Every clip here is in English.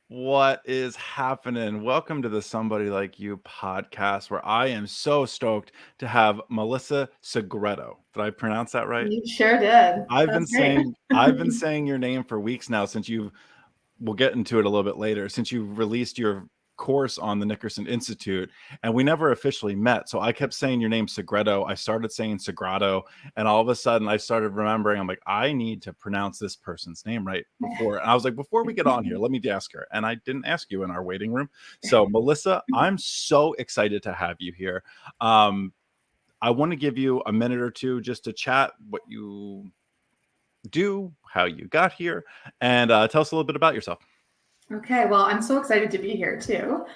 What is happening? Welcome to the Somebody Like You podcast, where I am so stoked to have Melissa Segreto. Did I pronounce that right? You sure did. I've been That's great. saying I've been saying your name for weeks now since you've we'll get into it a little bit later, since you released your course on the Nickerson Institute, and we never officially met. So I kept saying your name Segreto. I started saying Segreto, and all of a sudden I started remembering, I'm like, I need to pronounce this person's name right before. And I was like, before we get on here, let me ask her. And I didn't ask you in our waiting room. So Melissa, I'm so excited to have you here. Um, I want to give you a minute or two just to chat what you do, how you got here, and tell us a little bit about yourself. Okay, well, I'm so excited to be here too.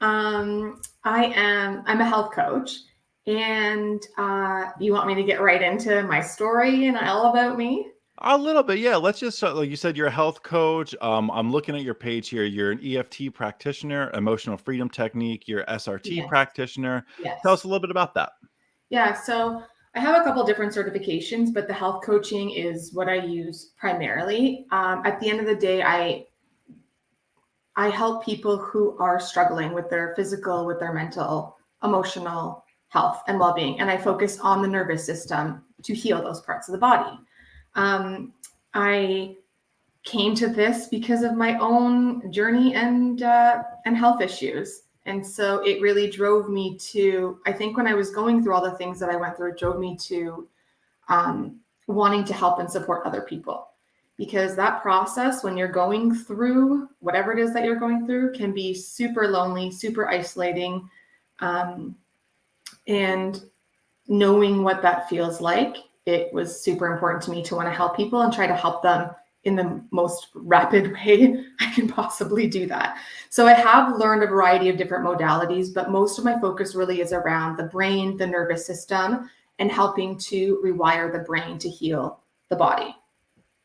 I'm a health coach, and you want me to get right into my story and all about me? A little bit, yeah. Let's just like you said, you're a health coach. I'm looking at your page here. You're an EFT practitioner, emotional freedom technique. You're SRT Yes, practitioner. Tell us yes. a little bit about that. Yeah, so I have a couple different certifications, but the health coaching is what I use primarily. At the end of the day, I help people who are struggling with their physical, with their mental, emotional health and well-being, and I focus on the nervous system to heal those parts of the body. I came to this because of my own journey and health issues, and so it really drove me to. I think when I was going through all the things that I went through, it drove me to wanting to help and support other people, because that process, when you're going through whatever it is that you're going through, can be super lonely, super isolating, and knowing what that feels like, it was super important to me to want to help people and try to help them in the most rapid way I can possibly do that. So I have learned a variety of different modalities, but most of my focus really is around the brain, the nervous system, and helping to rewire the brain to heal the body.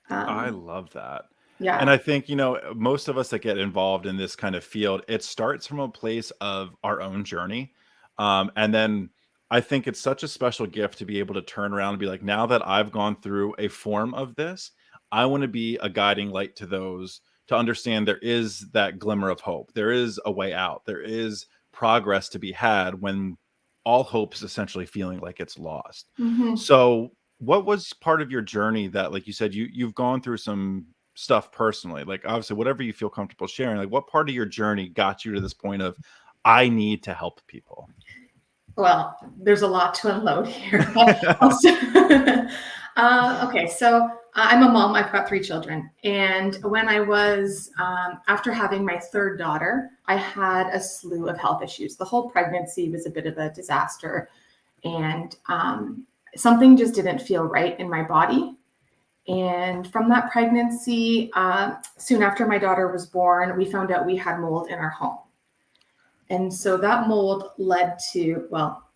I Um, love that. And yeah. I think, most of us that get involved in this kind of field, it starts from a place of our own journey. And then I think it's such a special gift to be able to turn around and be like, now that I've gone through a form of this, I want to be a guiding light to those to understand there is that glimmer of hope. There is a way out. There is progress to be had when all hope is essentially feeling like it's lost. Mm-hmm. So, what was part of your journey that, like you said, you've gone through some stuff personally, like obviously whatever you feel comfortable sharing, like what part of your journey got you to this point of I need to help people? Well, there's a lot to unload here. Okay, so I'm a mom. I've got 3 children. And when I was, after having my third daughter, I had a slew of health issues. The whole pregnancy was a bit of a disaster. And something just didn't feel right in my body. And from that pregnancy, soon after my daughter was born, we found out we had mold in our home. And so that mold led to, well,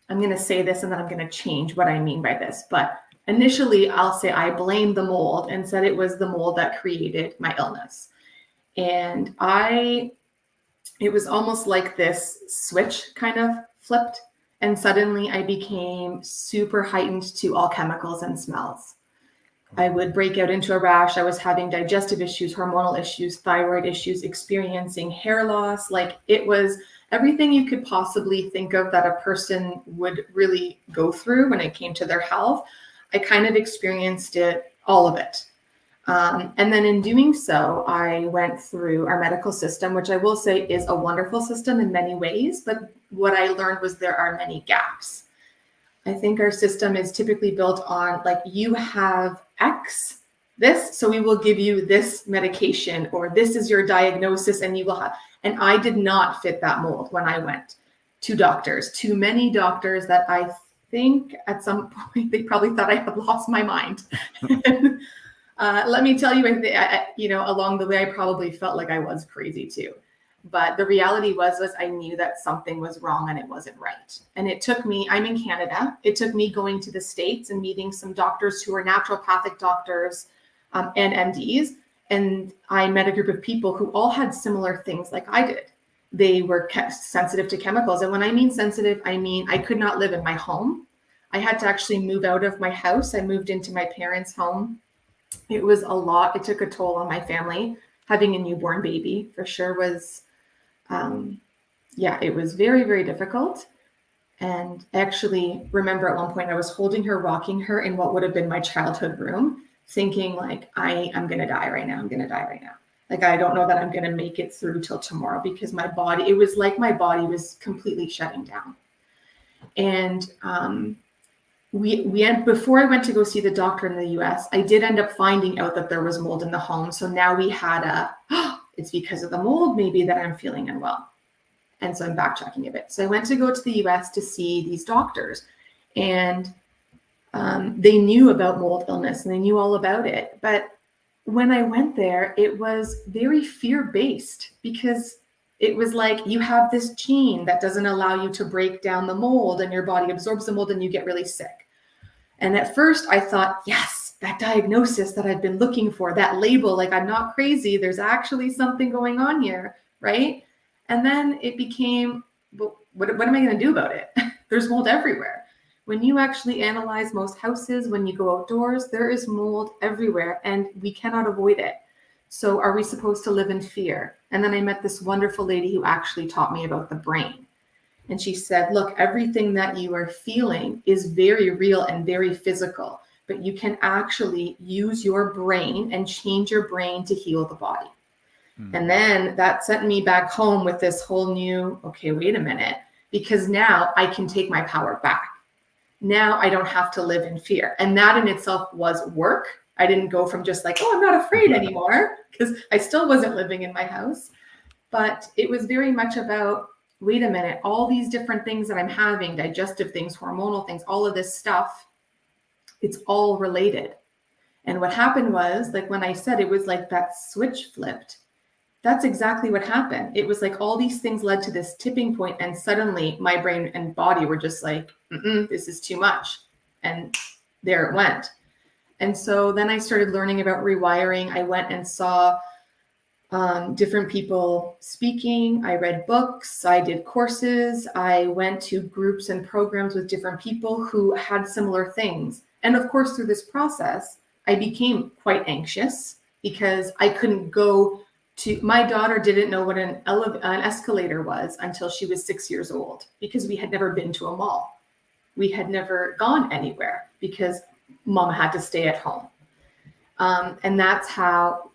I'm going to say this and then I'm going to change what I mean by this. But initially, I'll say I blamed the mold and said it was the mold that created my illness. And it was almost like this switch kind of flipped. And suddenly I became super heightened to all chemicals and smells. I would break out into a rash. I was having digestive issues, hormonal issues, thyroid issues, experiencing hair loss. Like, it was everything you could possibly think of that a person would really go through when it came to their health. I kind of experienced it, all of it. And then in doing so, I went through our medical system, which I will say is a wonderful system in many ways. But what I learned was there are many gaps. I think our system is typically built on, like, you have X, this, so we will give you this medication, or this is your diagnosis and you will have. And I did not fit that mold when I went to doctors, to many doctors that I think at some point they probably thought I had lost my mind. And, let me tell you, along the way, I probably felt like I was crazy too. But the reality was I knew that something was wrong and it wasn't right. And it took me, I'm in Canada, it took me going to the States and meeting some doctors who are naturopathic doctors, and MDs. And I met a group of people who all had similar things like I did. They were sensitive to chemicals. And when I mean sensitive, I mean I could not live in my home. I had to actually move out of my house. I moved into my parents' home. It was a lot. It took a toll on my family having a newborn baby for sure was, yeah, it was very, very difficult. And I actually remember at one point I was holding her, rocking her in what would have been my childhood room, thinking like, I'm going to die right now. I'm going to die right now. Like, I don't know that I'm going to make it through till tomorrow, because my body, it was like my body was completely shutting down. And before I went to go see the doctor in the US, I did end up finding out that there was mold in the home. So now we had it's because of the mold maybe that I'm feeling unwell. And so I'm backtracking a bit. So I went to go to the US to see these doctors, and they knew about mold illness and they knew all about it. But when I went there, it was very fear-based, because it was like, you have this gene that doesn't allow you to break down the mold, and your body absorbs the mold and you get really sick. And at first I thought, yes, that diagnosis that I've been looking for, that label, like, I'm not crazy. There's actually something going on here, right? And then it became, well, what am I going to do about it? There's mold everywhere. When you actually analyze most houses, when you go outdoors, there is mold everywhere and we cannot avoid it. So are we supposed to live in fear? And then I met this wonderful lady who actually taught me about the brain. And she said, look, everything that you are feeling is very real and very physical, but you can actually use your brain and change your brain to heal the body. And then that sent me back home with this whole new, okay, wait a minute, because now I can take my power back. Now I don't have to live in fear. And that in itself was work. I didn't go from just like, oh, I'm not afraid anymore, because I still wasn't living in my house. But it was very much about, wait a minute, all these different things that I'm having, digestive things, hormonal things, all of this stuff, it's all related. And what happened was, like when I said it was like that switch flipped, that's exactly what happened. It was like all these things led to this tipping point, and suddenly my brain and body were just like, this is too much. And there it went. And so then I started learning about rewiring. I went and saw different people speaking. I read books. I did courses. I went to groups and programs with different people who had similar things. And of course, through this process, I became quite anxious because I couldn't go to, my daughter didn't know what an escalator was until she was 6 years old, because we had never been to a mall. We had never gone anywhere because mom had to stay at home. And that's how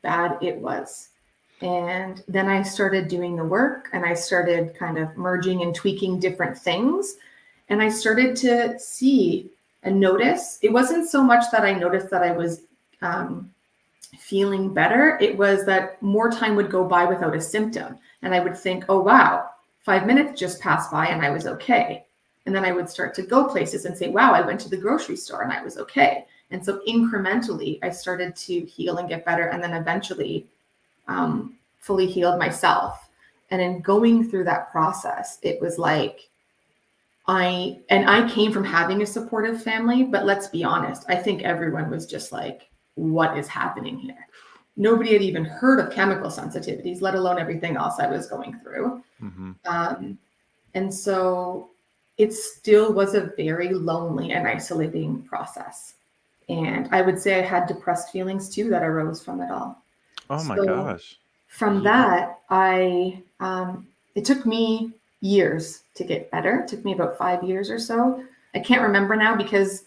bad it was. And then I started doing the work, and I started kind of merging and tweaking different things. And I started to see and notice, it wasn't so much that I noticed that I was feeling better. It was that more time would go by without a symptom. And I would think, oh, wow, 5 minutes just passed by and I was okay. And then I would start to go places and say, wow, I went to the grocery store and I was okay. And so incrementally, I started to heal and get better. And then eventually fully healed myself. And in going through that process, it was like, I came from having a supportive family, but let's be honest, I think everyone was just like, what is happening here? Nobody had even heard of chemical sensitivities, let alone everything else I was going through. And so it still was a very lonely and isolating process. And I would say I had depressed feelings too that arose from it all. Oh my gosh. From that, it took me years to get better. It took me about 5 years or so. I can't remember now because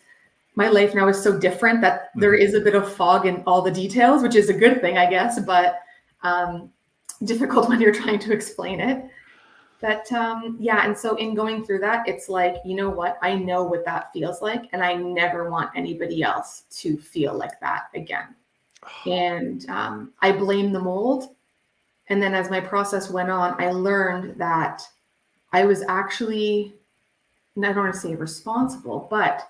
my life now is so different that there is a bit of fog in all the details, which is a good thing, I guess, but difficult when you're trying to explain it. But yeah, and so in going through that, it's like, you know what? I know what that feels like, and I never want anybody else to feel like that again. And I blame the mold. And then as my process went on, I learned that I was actually, and I don't want to say responsible, but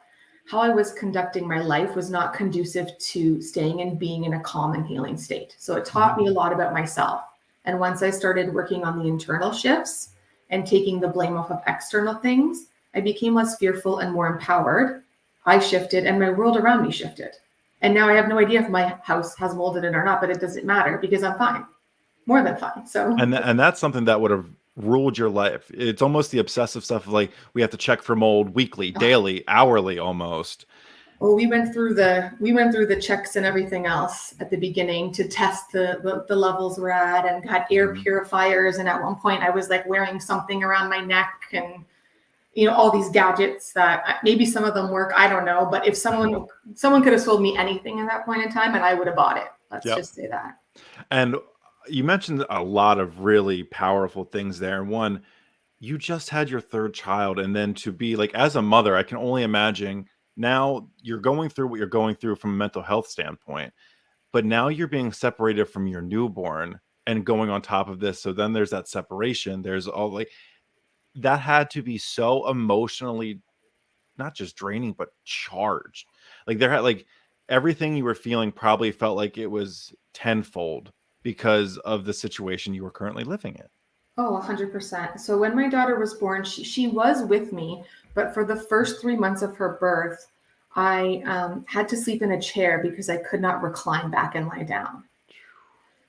how I was conducting my life was not conducive to staying and being in a calm and healing state. So it taught me a lot about myself. And once I started working on the internal shifts and taking the blame off of external things, I became less fearful and more empowered. I shifted and my world around me shifted. And now I have no idea if my house has mold in it or not, but it doesn't matter because I'm fine, more than fine. So, and that's something that would have ruled your life. It's almost the obsessive stuff of like, we have to check for mold weekly, daily, hourly almost. Well, we went through the checks and everything else at the beginning to test the levels we're at, and got air purifiers. And at one point, I was like wearing something around my neck, and all these gadgets that maybe some of them work. I don't know, but if someone could have sold me anything at that point in time, and I would have bought it. Let's Yep. just say that. And you mentioned a lot of really powerful things there. And one, you just had your third child, and then to be like, as a mother, I can only imagine now you're going through what you're going through from a mental health standpoint, but now you're being separated from your newborn and going on top of this. So then there's that separation. There's all like that had to be so emotionally not just draining, but charged. Like there had like everything you were feeling probably felt like it was tenfold because of the situation you were currently living in. Oh, 100%. So when my daughter was born, she was with me, but for the first 3 months of her birth, I had to sleep in a chair because I could not recline back and lie down.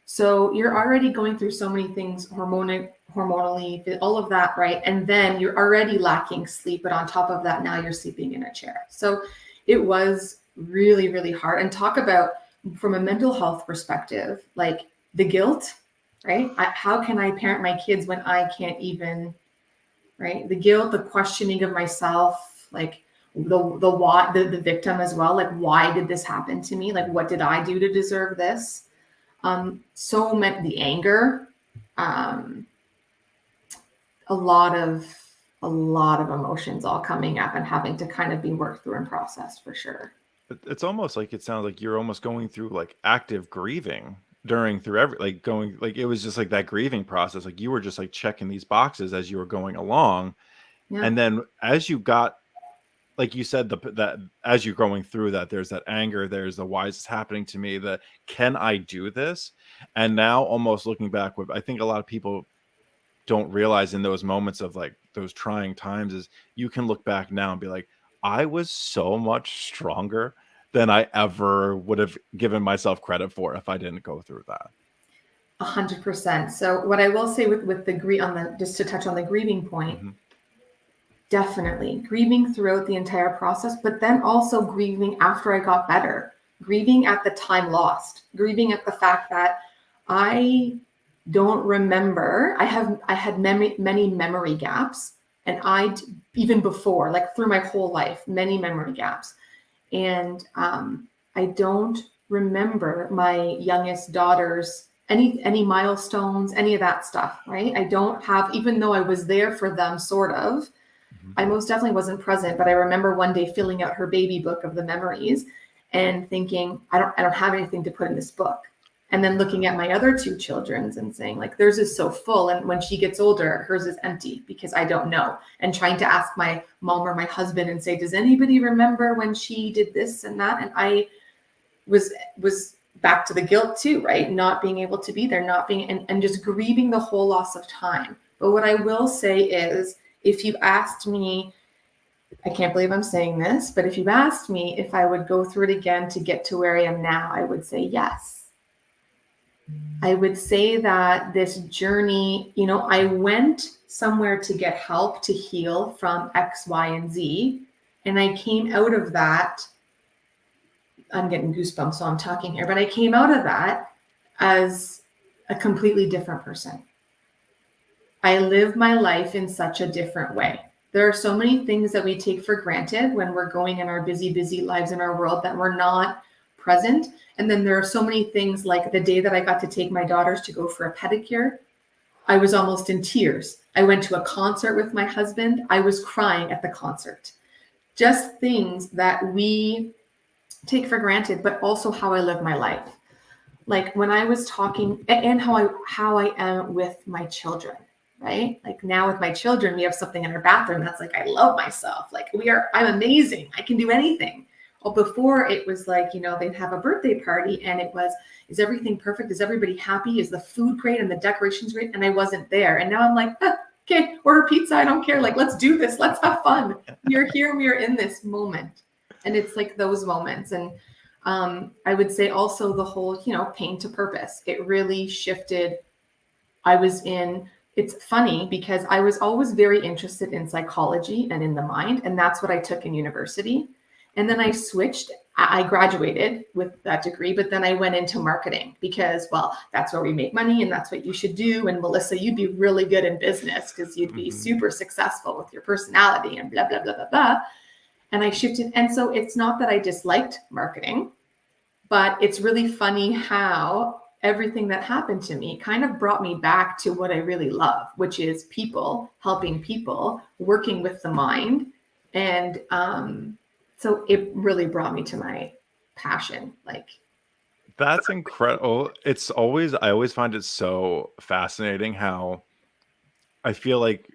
So you're already going through so many things hormonally, all of that, right? And then you're already lacking sleep, but on top of that, now you're sleeping in a chair. So it was really, really hard. And talk about from a mental health perspective, like the guilt, right? How can I parent my kids when I can't even, right? The guilt, the questioning of myself, like the why, the victim as well. Like, why did this happen to me? Like, what did I do to deserve this? So meant the anger, um, a lot of emotions all coming up and having to kind of be worked through and processed for sure. It's almost like it sounds like you're almost going through like active grieving during through every like going like it was just like that grieving process. Like you were just like checking these boxes as you were going along. Yeah. And then as you got like you said, that as you're going through that, there's that anger, there's the why is this happening to me, the can I do this? And now almost looking back, what I think a lot of people don't realize in those moments of like those trying times is you can look back now and be like, I was so much stronger than I ever would have given myself credit for if I didn't go through that. 100%. So what I will say with the on the just to touch on the grieving point, Hmm. definitely grieving throughout the entire process, but then also grieving after I got better, grieving at the time lost, grieving at the fact that I don't remember. I had many memory gaps, and even before, like through my whole life, many memory gaps, and I don't remember my youngest daughter's any milestones, any of that stuff. Right? I don't have, even though I was there for them, sort of. Hmm. I most definitely wasn't present, but I remember one day filling out her baby book of the memories and thinking, I don't have anything to put in this book. And then looking at my other two children's and saying, like, theirs is so full. And when she gets older, hers is empty because I don't know. And trying to ask my mom or my husband and say, does anybody remember when she did this and that? And I was back to the guilt too, right? Not being able to be there, not being, and just grieving the whole loss of time. But what I will say is, if you asked me, I can't believe I'm saying this, but if you asked me if I would go through it again to get to where I am now, I would say yes. I would say that this journey, I went somewhere to get help to heal from X, Y, and Z. And I came out of that. I'm getting goosebumps, so I'm talking here, but I came out of that as a completely different person. I live my life in such a different way. There are so many things that we take for granted when we're going in our busy, busy lives in our world that we're not present. And then there are so many things, like the day that I got to take my daughters to go for a pedicure, I was almost in tears. I went to a concert with my husband. I was crying at the concert. Just things that we take for granted, but also how I live my life. Like when I was talking, and how I am with my children, right? Like now with my children, we have something in our bathroom that's like, I love myself. Like I'm amazing. I can do anything. Well, before it was like, they'd have a birthday party and it was, is everything perfect? Is everybody happy? Is the food great and the decorations great? And I wasn't there. And now I'm like, okay, order pizza. I don't care. Like, let's do this. Let's have fun. We are here. We are in this moment. And it's like those moments. And I would say also the whole, pain to purpose. It really shifted. It's funny because I was always very interested in psychology and in the mind. And that's what I took in university. And then I switched. I graduated with that degree, but then I went into marketing because, well, that's where we make money and that's what you should do. And Melissa, you'd be really good in business because you'd be super successful with your personality and blah, blah, blah, blah, blah. And I shifted. And so it's not that I disliked marketing, but it's really funny how everything that happened to me kind of brought me back to what I really love, which is people, helping people, working with the mind. And so it really brought me to my passion. Like, That's incredible. I always find it so fascinating how I feel like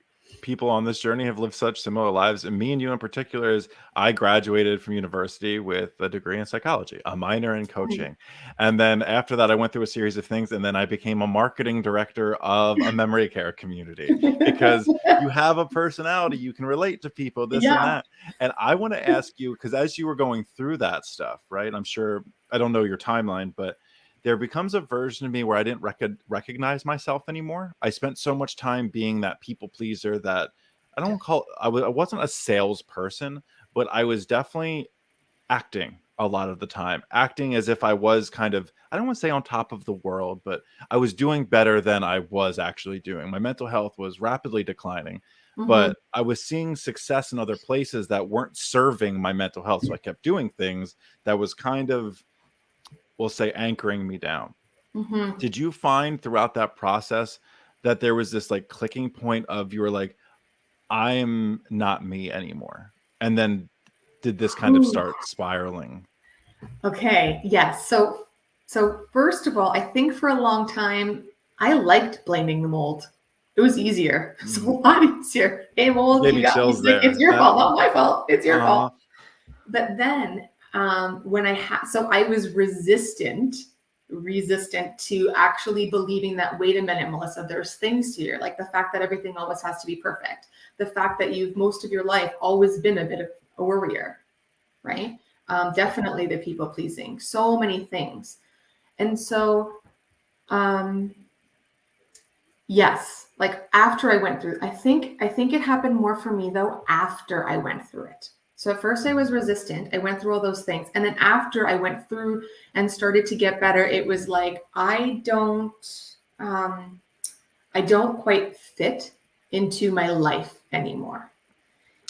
people on this journey have lived such similar lives. And me and you in particular is I graduated from university with a degree in psychology, a minor in coaching. And then after that, I went through a series of things and then I became a marketing director of a memory care community because you have a personality, you can relate to people, this and yeah. that. And I want to ask you, because as you were going through that stuff, right? I'm sure, I don't know your timeline, but there becomes a version of me where I didn't recognize myself anymore. I spent so much time being that people pleaser that I don't call, I wasn't a salesperson, but I was definitely acting a lot of the time, acting as if I was kind of, I don't want to say on top of the world, but I was doing better than I was actually doing. My mental health was rapidly declining, Mm-hmm. but I was seeing success in other places that weren't serving my mental health. So I kept doing things that was kind of, we'll say, anchoring me down. Mm-hmm. Did you find throughout that process that there was this like clicking point of you were like, I'm not me anymore? And then did this kind of Ooh. start spiraling? Okay. Yes. So first of all, I think for a long time I liked blaming the mold. It was easier. It's a Mm. lot easier. Hey, You mold, gave you me got me chills sick. It's there. your That fault, not my fault. It's your uh fault. But then when I had, so I was resistant to actually believing that, wait a minute, Melissa, there's things here, like the fact that everything always has to be perfect, the fact that you've most of your life always been a bit of a worrier, right? Definitely the people pleasing, so many things. And so, um, yes, like after I went through, I think it happened more for me though after I went through it. So at first I was resistant. I went through all those things. And then after I went through and started to get better, it was like I don't quite fit into my life anymore.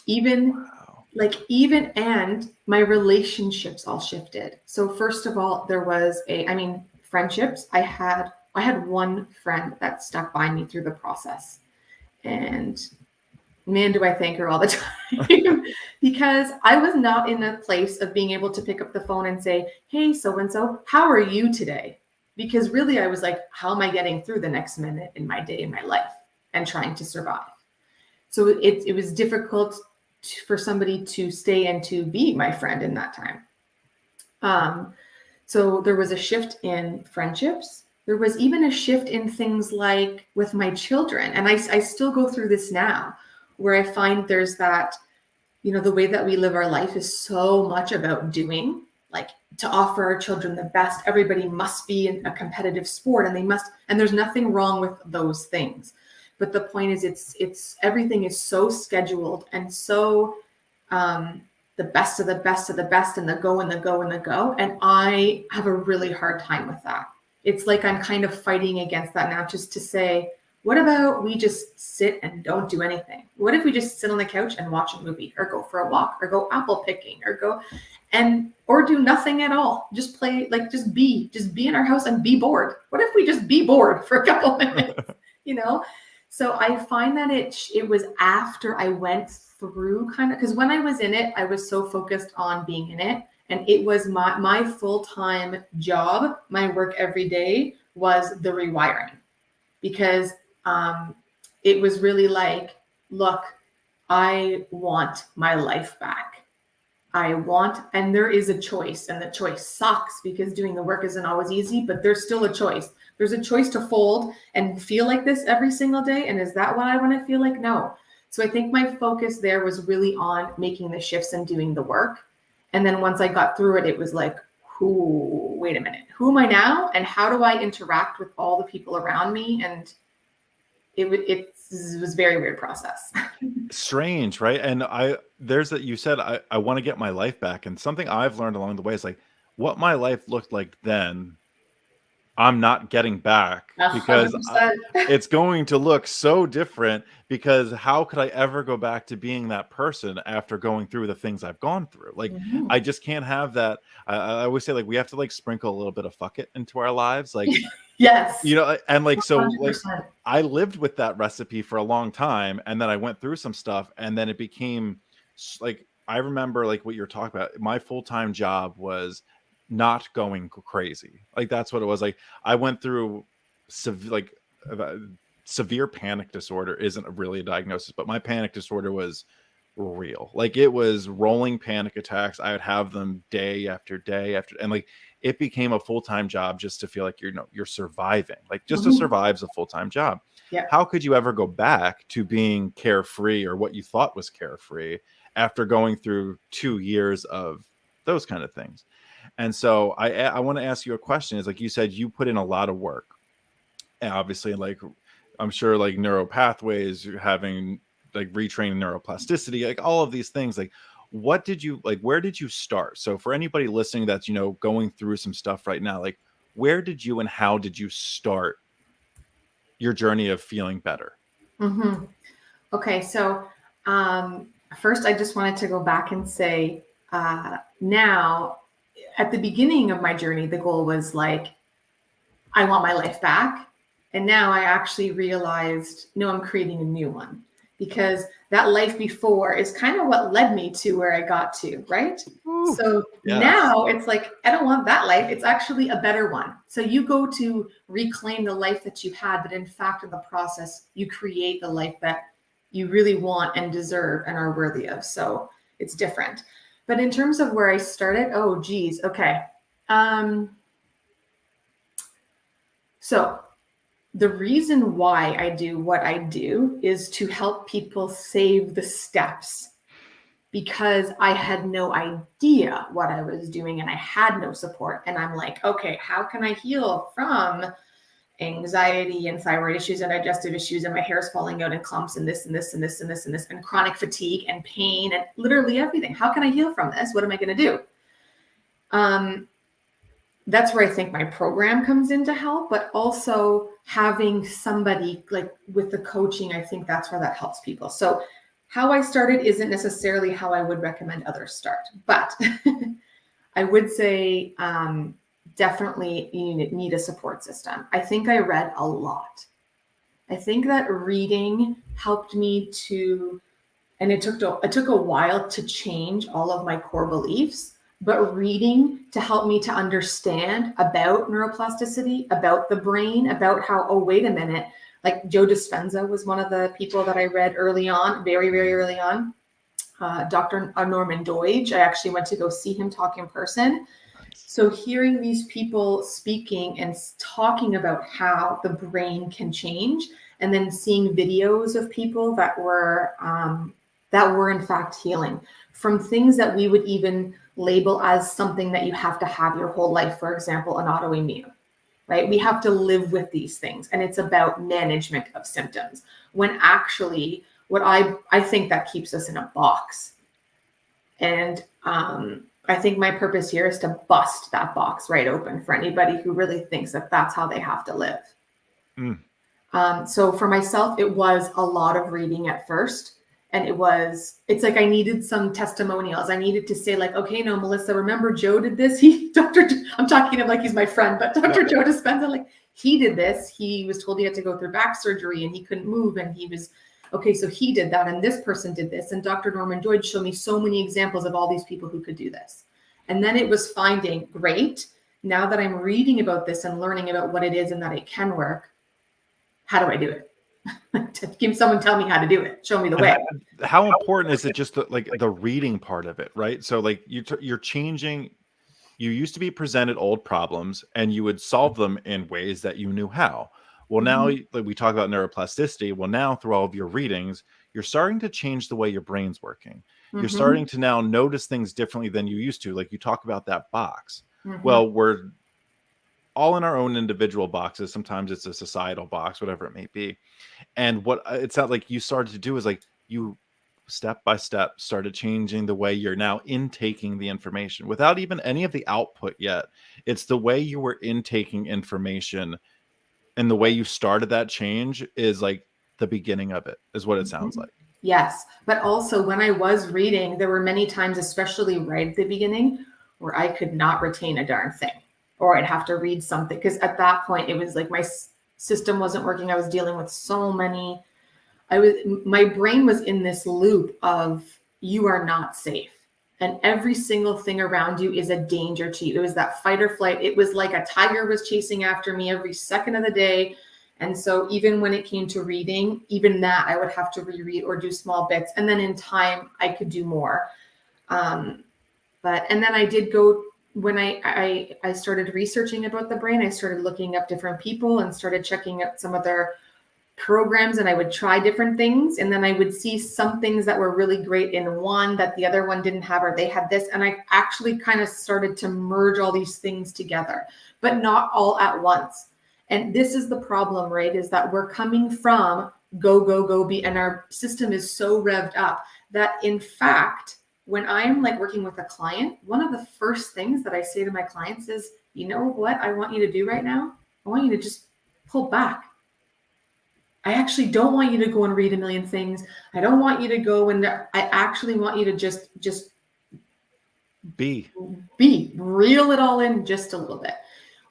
Even wow. even and my relationships all shifted. So first of all, there was friendships. I had one friend that stuck by me through the process. And man, do I thank her all the time because I was not in a place of being able to pick up the phone and say, hey, so and so, how are you today? Because really, I was like, how am I getting through the next minute in my day, in my life, and trying to survive? So it was difficult for somebody to stay and to be my friend in that time. So there was a shift in friendships. There was even a shift in things like with my children. And I still go through this now, where I find there's that, the way that we live our life is so much about doing, like to offer our children the best. Everybody must be in a competitive sport and there's nothing wrong with those things. But the point is it's everything is so scheduled and so the best of the best of the best and the go and the go and the go. And I have a really hard time with that. It's like I'm kind of fighting against that now, just to say, what about we just sit and don't do anything? What if we just sit on the couch and watch a movie or go for a walk or go apple picking or do nothing at all? Just play, like just be in our house and be bored. What if we just be bored for a couple minutes? you know? So I find that it was after I went through kind of, because when I was in it, I was so focused on being in it. And it was my full-time job. My work every day was the rewiring, because it was really like, look, I want my life back. And there is a choice, and the choice sucks because doing the work isn't always easy, but there's still a choice. There's a choice to fold and feel like this every single day. And is that what I want to feel like? No. So I think my focus there was really on making the shifts and doing the work. And then once I got through it, it was like, wait a minute, who am I now? And how do I interact with all the people around me? And it was a very weird process. Strange, right? And you said, I want to get my life back. And something I've learned along the way is like what my life looked like then, I'm not getting back because 100%. it's going to look so different, because how could I ever go back to being that person after going through the things I've gone through? Like, Mhm. I just can't have that. I always say, like, we have to like sprinkle a little bit of fuck it into our lives. Like, Yes, and like, so like 100%. I lived with that recipe for a long time, and then I went through some stuff, and then it became like, I remember like what you're talking about. My full-time job was not going crazy. Like, that's what it was. Like, I went through like uh, severe panic disorder isn't really a diagnosis, but my panic disorder was real. Like, it was rolling panic attacks. I would have them day after day after, and like it became a full-time job just to feel like you're surviving. Like, just to Mhm. survive is a full-time job. Yeah. How could you ever go back to being carefree, or what you thought was carefree, after going through 2 years of those kind of things? And so I want to ask you a question. Is, like you said, you put in a lot of work, and obviously, like, I'm sure, like, neural pathways, having like retraining neuroplasticity, like all of these things. Like, what did you like? Where did you start? So for anybody listening that's going through some stuff right now, like, where did you and how did you start your journey of feeling better? Hmm. Okay, so first, I just wanted to go back and say, now, at the beginning of my journey, the goal was like, I want my life back. And now I actually realized, no, I'm creating a new one, because that life before is kind of what led me to where I got to, right? Woo, So yes. now it's like, I don't want that life. It's actually a better one. So you go to reclaim the life that you had, but in fact, in the process, you create the life that you really want and deserve and are worthy of. So it's different. But in terms of where I started, oh, geez. Okay. Um, so the reason why I do what I do is to help people save the steps, because I had no idea what I was doing and I had no support. And I'm like, okay, how can I heal from anxiety and thyroid issues and digestive issues and my hair's falling out in clumps and this and this and this and this and this and chronic fatigue and pain and literally everything? How can I heal from this? What am I going to do? Um, that's where I think my program comes in to help, but also having somebody like with the coaching, I think that's where that helps people. So how I started isn't necessarily how I would recommend others start, but I would say definitely you need a support system. I think I read a lot. I think that reading helped me to, and it took a while to change all of my core beliefs, but reading to help me to understand about neuroplasticity, about the brain, about how, oh, wait a minute, like Joe Dispenza was one of the people that I read early on, very, very early on. Dr. Norman Doidge, I actually went to go see him talk in person. Nice. So hearing these people speaking and talking about how the brain can change, and then seeing videos of people that were in fact healing from things that we would even label as something that you have to have your whole life. For example, an autoimmune, right? We have to live with these things, and it's about management of symptoms. When actually, what I think that keeps us in a box, and I think my purpose here is to bust that box right open for anybody who really thinks that that's how they have to live. Mm. So for myself, it was a lot of reading at first. And it's like I needed some testimonials. I needed to say, like, okay, no, Melissa, remember Joe did this? I'm talking to him like he's my friend, but Dr. Yep. Joe Dispenza, like, he did this. He was told he had to go through back surgery and he couldn't move. And he was, okay, so he did that. And this person did this. And Dr. Norman Doidge showed me so many examples of all these people who could do this. And then it was finding, great, now that I'm reading about this and learning about what it is and that it can work, how do I do it? Give someone tell me how to do it. Show me the And way. how important is it, just like the reading part of it, right? So like you're changing. You used to be presented old problems and you would solve them in ways that you knew how. Well, now, Mhm. like we talk about neuroplasticity. Well, now through all of your readings, you're starting to change the way your brain's working. You're Mhm. starting to now notice things differently than you used to. Like you talk about that box. Mhm. Well, we're all in our own individual boxes. Sometimes it's a societal box, whatever it may be. And what it sounds like you started to do is like you step by step started changing the way you're now intaking the information without even any of the output yet. It's the way you were intaking information, and the way you started that change is like the beginning of it, is what it sounds Mhm. like. Yes, but also when I was reading, there were many times, especially right at the beginning, where I could not retain a darn thing, or I'd have to read something because at that point it was like my system wasn't working. I was dealing with so many. My brain was in this loop of you are not safe, and every single thing around you is a danger to you. It was that fight or flight. It was like a tiger was chasing after me every second of the day. And so even when it came to reading, even that I would have to reread or do small bits. And then in time, I could do more. Um, and then I did go when I started researching about the brain, I started looking up different people and started checking out some of their programs, and I would try different things. And then I would see some things that were really great in one that the other one didn't have, or they had this. And I actually kind of started to merge all these things together, but not all at once. And this is the problem, right? Is that we're coming from go, go, go, be, and our system is so revved up that in fact, when I'm like working with a client, one of the first things that I say to my clients is, you know what I want you to do right now? I want you to just pull back. I actually don't want you to go and read a million things. I don't want you to go and I actually want you to just B. reel it all in just a little bit.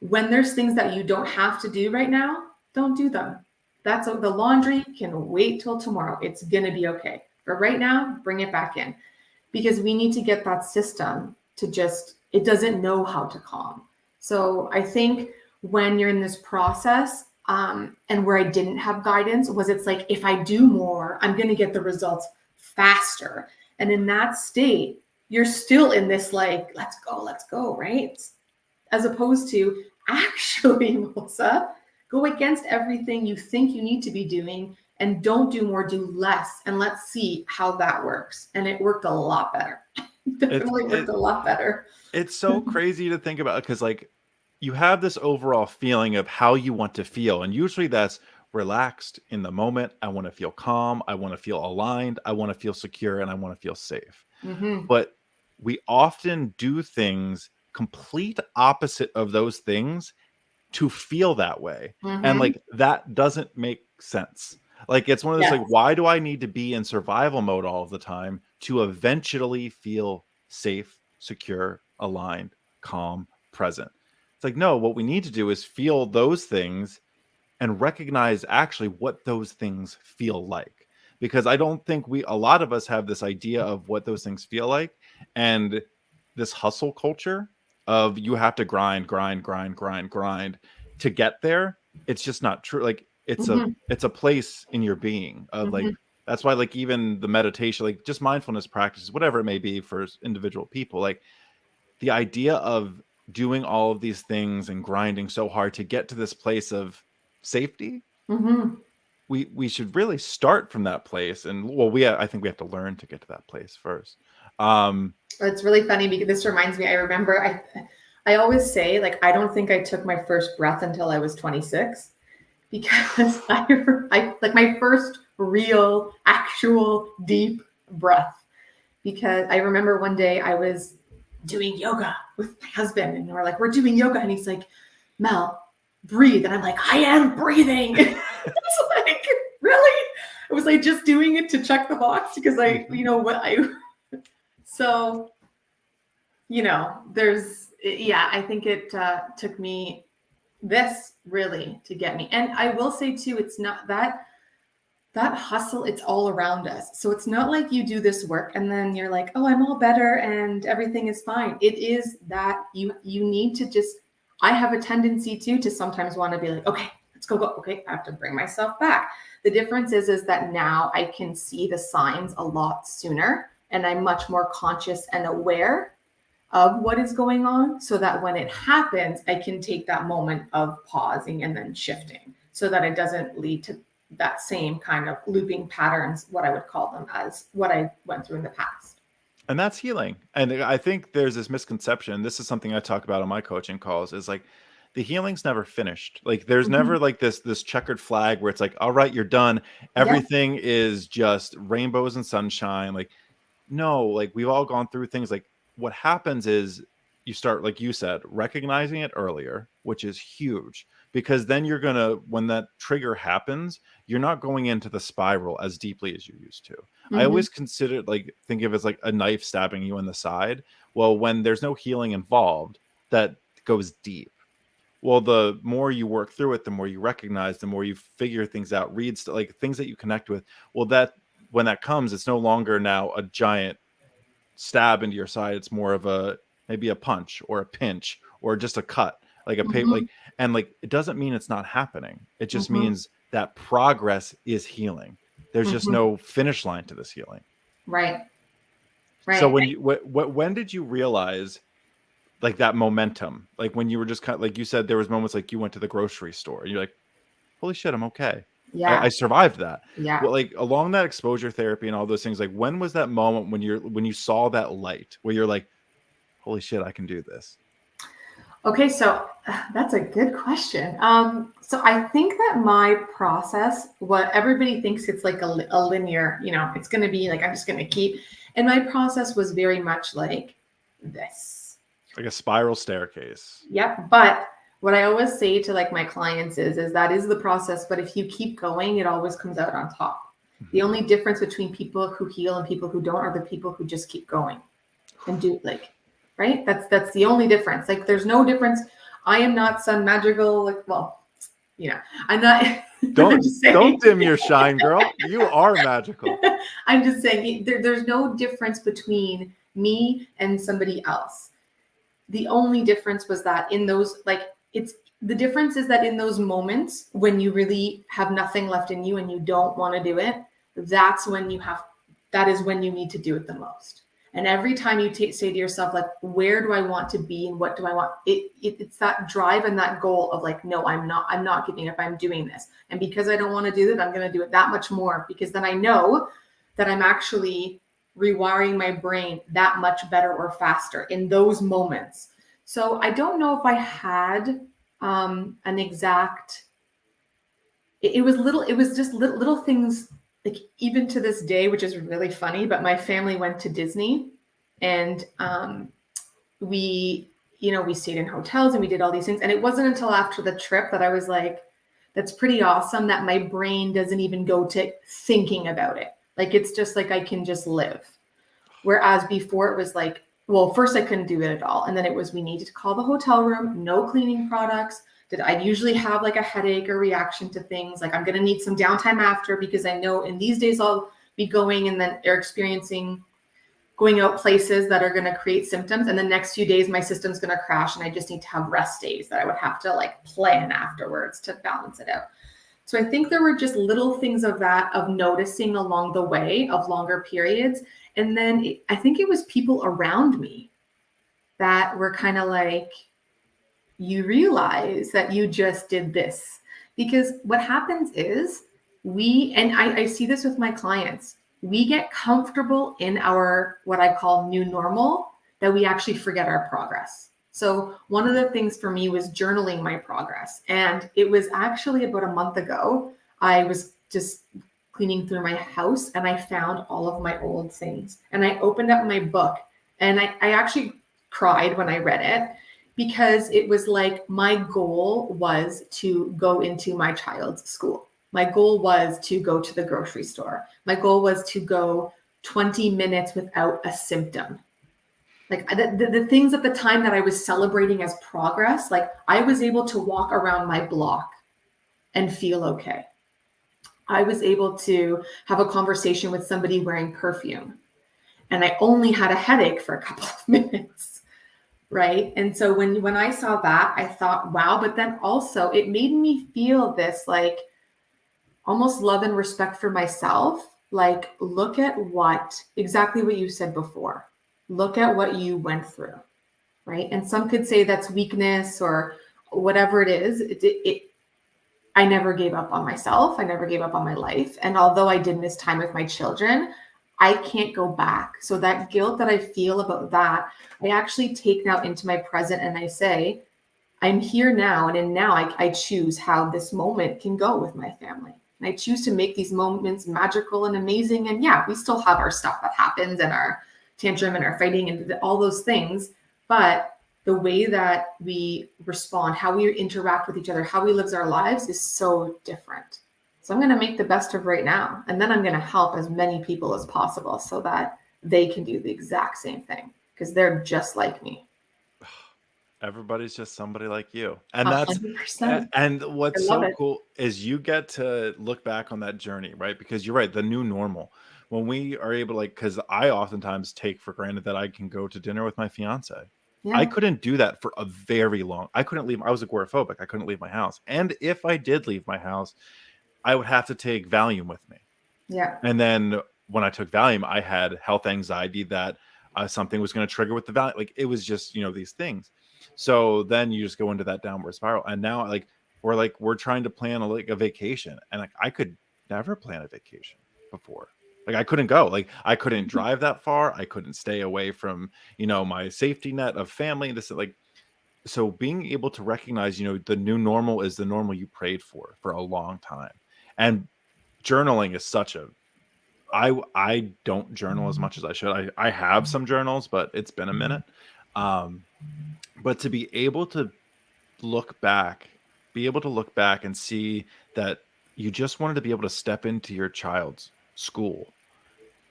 When there's things that you don't have to do right now, don't do them. That's the laundry can wait till tomorrow. It's going to be okay. But right now, bring it back in because we need to get that system to just, it doesn't know how to calm. So I think when you're in this process, and where I didn't have guidance was it's like, if I do more, I'm going to get the results faster. And in that state, you're still in this like, let's go, right? As opposed to actually, Melissa, go against everything you think you need to be doing and don't do more, do less. And let's see how that works. And it worked a lot better. It's Definitely worked it a lot better. it's so crazy to think about because like you have this overall feeling of how you want to feel, and usually that's relaxed in the moment. I want to feel calm, I want to feel aligned, I want to feel secure, and I want to feel safe. Mm-hmm. But we often do things complete opposite of those things to feel that way. And Mm-hmm. like that doesn't make sense. Like it's one of those like, Yes. why do I need to be in survival mode all of the time to eventually feel safe, secure, aligned, calm, present? It's like, no, what we need to do is feel those things and recognize actually what those things feel like. Because I don't think a lot of us have this idea of what those things feel like. And this hustle culture of you have to grind, grind, grind, grind, grind to get there. It's just not true. Like Mm-hmm. it's a place in your being of Mm-hmm. like, that's why like even the meditation, like just mindfulness practices, whatever it may be for individual people, like the idea of doing all of these things and grinding so hard to get to this place of safety, Mm-hmm. we should really start from that place. And well, I think we have to learn to get to that place first. It's really funny because this reminds me, I remember I always say, like, I don't think I took my first breath until I was 26 because I like my first real, actual deep breath. Because I remember one day I was doing yoga with my husband and we're like, we're doing yoga. And he's like, Mel, breathe. And I'm like, I am breathing. It's like, really? I was like just doing it to check the box because you know what so yeah, I think it took me this really to get me. And I will say too, it's not that hustle, it's all around us. So it's not like you do this work and then you're like, oh, I'm all better and everything is fine. It is that you need to just, I have a tendency to sometimes want to be like, okay, let's go. Okay, I have to bring myself back. The difference is that now I can see the signs a lot sooner and I'm much more conscious and aware of what is going on so that when it happens, I can take that moment of pausing and then shifting so that it doesn't lead to that same kind of looping patterns, what I would call them, as what I went through in the past. And that's healing. And I think there's this misconception. This is something I talk about on my coaching calls is like, the healing's never finished. Like there's Mhm. never like this checkered flag where it's like, all right, you're done. Yep. Everything is just rainbows and sunshine. Like, no, like we've all gone through things. Like what happens is you start, like you said, recognizing it earlier, which is huge, because then you're gonna, when that trigger happens, you're not going into the spiral as deeply as you used to. I Mhm. always consider, like, think of it as like a knife stabbing you in the side. Well, when there's no healing involved, that goes deep. Well, the more you work through it, the more you recognize, the more you figure things out, like things that you connect with. Well, that when that comes, it's no longer now a giant stab into your side. It's more of a, maybe a punch or a pinch or just a cut, like a paper, Mhm. like, and like it doesn't mean it's not happening. It just Mhm. means that progress is healing. There's just Mhm. no finish line to this healing. Right. So Right. when you when did you realize like that momentum? Like when you were just kind of, like you said, there was moments like you went to the grocery store and you're like, holy shit, I'm okay. Yeah. I survived that. Yeah. Well, like along that exposure therapy and all those things, like when was that moment when you saw that light where you're like, holy shit, I can do this? Okay, so that's a good question. So I think that my process, what everybody thinks it's like a linear, it's going to be like I'm just going to keep, and my process was very much like this. Like a spiral staircase. Yep. But what I always say to like my clients is that is the process, but if you keep going, it always comes out on top. The Mhm. only difference between people who heal and people who don't are the people who just keep going and do like, right? That's the only difference. Like there's no difference. I am not some magical, like, well, I'm not. I'm Don't just don't saying. dim your shine, girl. You are magical. I'm just saying there's no difference between me and somebody else. The only difference was that in those, like, it's the difference is that in those moments when you really have nothing left in you and you don't want to do it, that's when that is when you need to do it the most. And every time you say to yourself, like, where do I want to be and what do I want? It's that drive and that goal of like, no, I'm not giving up. I'm doing this. And because I don't want to do it, I'm going to do it that much more, because then I know that I'm actually rewiring my brain that much better or faster in those moments. So I don't know if I had an exact. It was just little things, like even to this day, which is really funny. But my family went to Disney, and we we stayed in hotels and we did all these things. And it wasn't until after the trip that I was like, that's pretty awesome that my brain doesn't even go to thinking about it. Like it's just like I can just live. Whereas before it was like, well, first I couldn't do it at all. And then it was, we needed to call the hotel room, no cleaning products. That I'd usually have like a headache or reaction to things. Like I'm going to need some downtime after, because I know in these days I'll be going and then experiencing going out places that are going to create symptoms. And the next few days, my system's going to crash and I just need to have rest days that I would have to like plan afterwards to balance it out. So I think there were just little things of that, of noticing along the way of longer periods. And then I think it was people around me that were kind of like, you realize that you just did this. Because what happens is and I see this with my clients, we get comfortable in our, what I call new normal, that we actually forget our progress. So one of the things for me was journaling my progress. And it was actually about a month ago, I was just cleaning through my house and I found all of my old things. And I opened up my book and I actually cried when I read it, because it was like my goal was to go into my child's school. My goal was to go to the grocery store. My goal was to go 20 minutes without a symptom. Like the things at the time that I was celebrating as progress, like I was able to walk around my block and feel okay. I was able to have a conversation with somebody wearing perfume, and I only had a headache for a couple of minutes. Right. And so when I saw that, I thought, wow. But then also it made me feel this like almost love and respect for myself. Like, look at exactly what you said before. Look at what you went through. Right. And some could say that's weakness or whatever it is. I never gave up on myself. I never gave up on my life. And although I did miss time with my children, I can't go back. So that guilt that I feel about that, I actually take now into my present and I say, I'm here now, and in now I choose how this moment can go with my family. And I choose to make these moments magical and amazing. And yeah, we still have our stuff that happens and our tantrum and our fighting and all those things. But the way that we respond, how we interact with each other, how we live our lives is so different. So I'm going to make the best of right now. And then I'm going to help as many people as possible so that they can do the exact same thing because they're just like me. Everybody's just somebody like you. And that's 100%. and I what's love so it. cool is you get to look back on that journey, right? Because you're right, the new normal. When we are able to, like, because I oftentimes take for granted that I can go to dinner with my fiance. I Yeah. couldn't do that for a very long. I couldn't leave. I was agoraphobic. I couldn't leave my house. And if I did leave my house, I would have to take Valium with me. Yeah. And then when I took Valium, I had health anxiety that something was going to trigger with the Valium. Like it was just, these things. So then you just go into that downward spiral. And now we're trying to plan a vacation. And like I could never plan a vacation before. Like I couldn't go. Like I couldn't Mhm. drive that far. I couldn't stay away from, my safety net of family. This like so being able to recognize, the new normal is the normal you prayed for a long time. And journaling is such a I don't journal as much as I should. I have some journals, but it's been a minute. Um, but to be able to look back, be able to look back and see that you just wanted to be able to step into your child's school,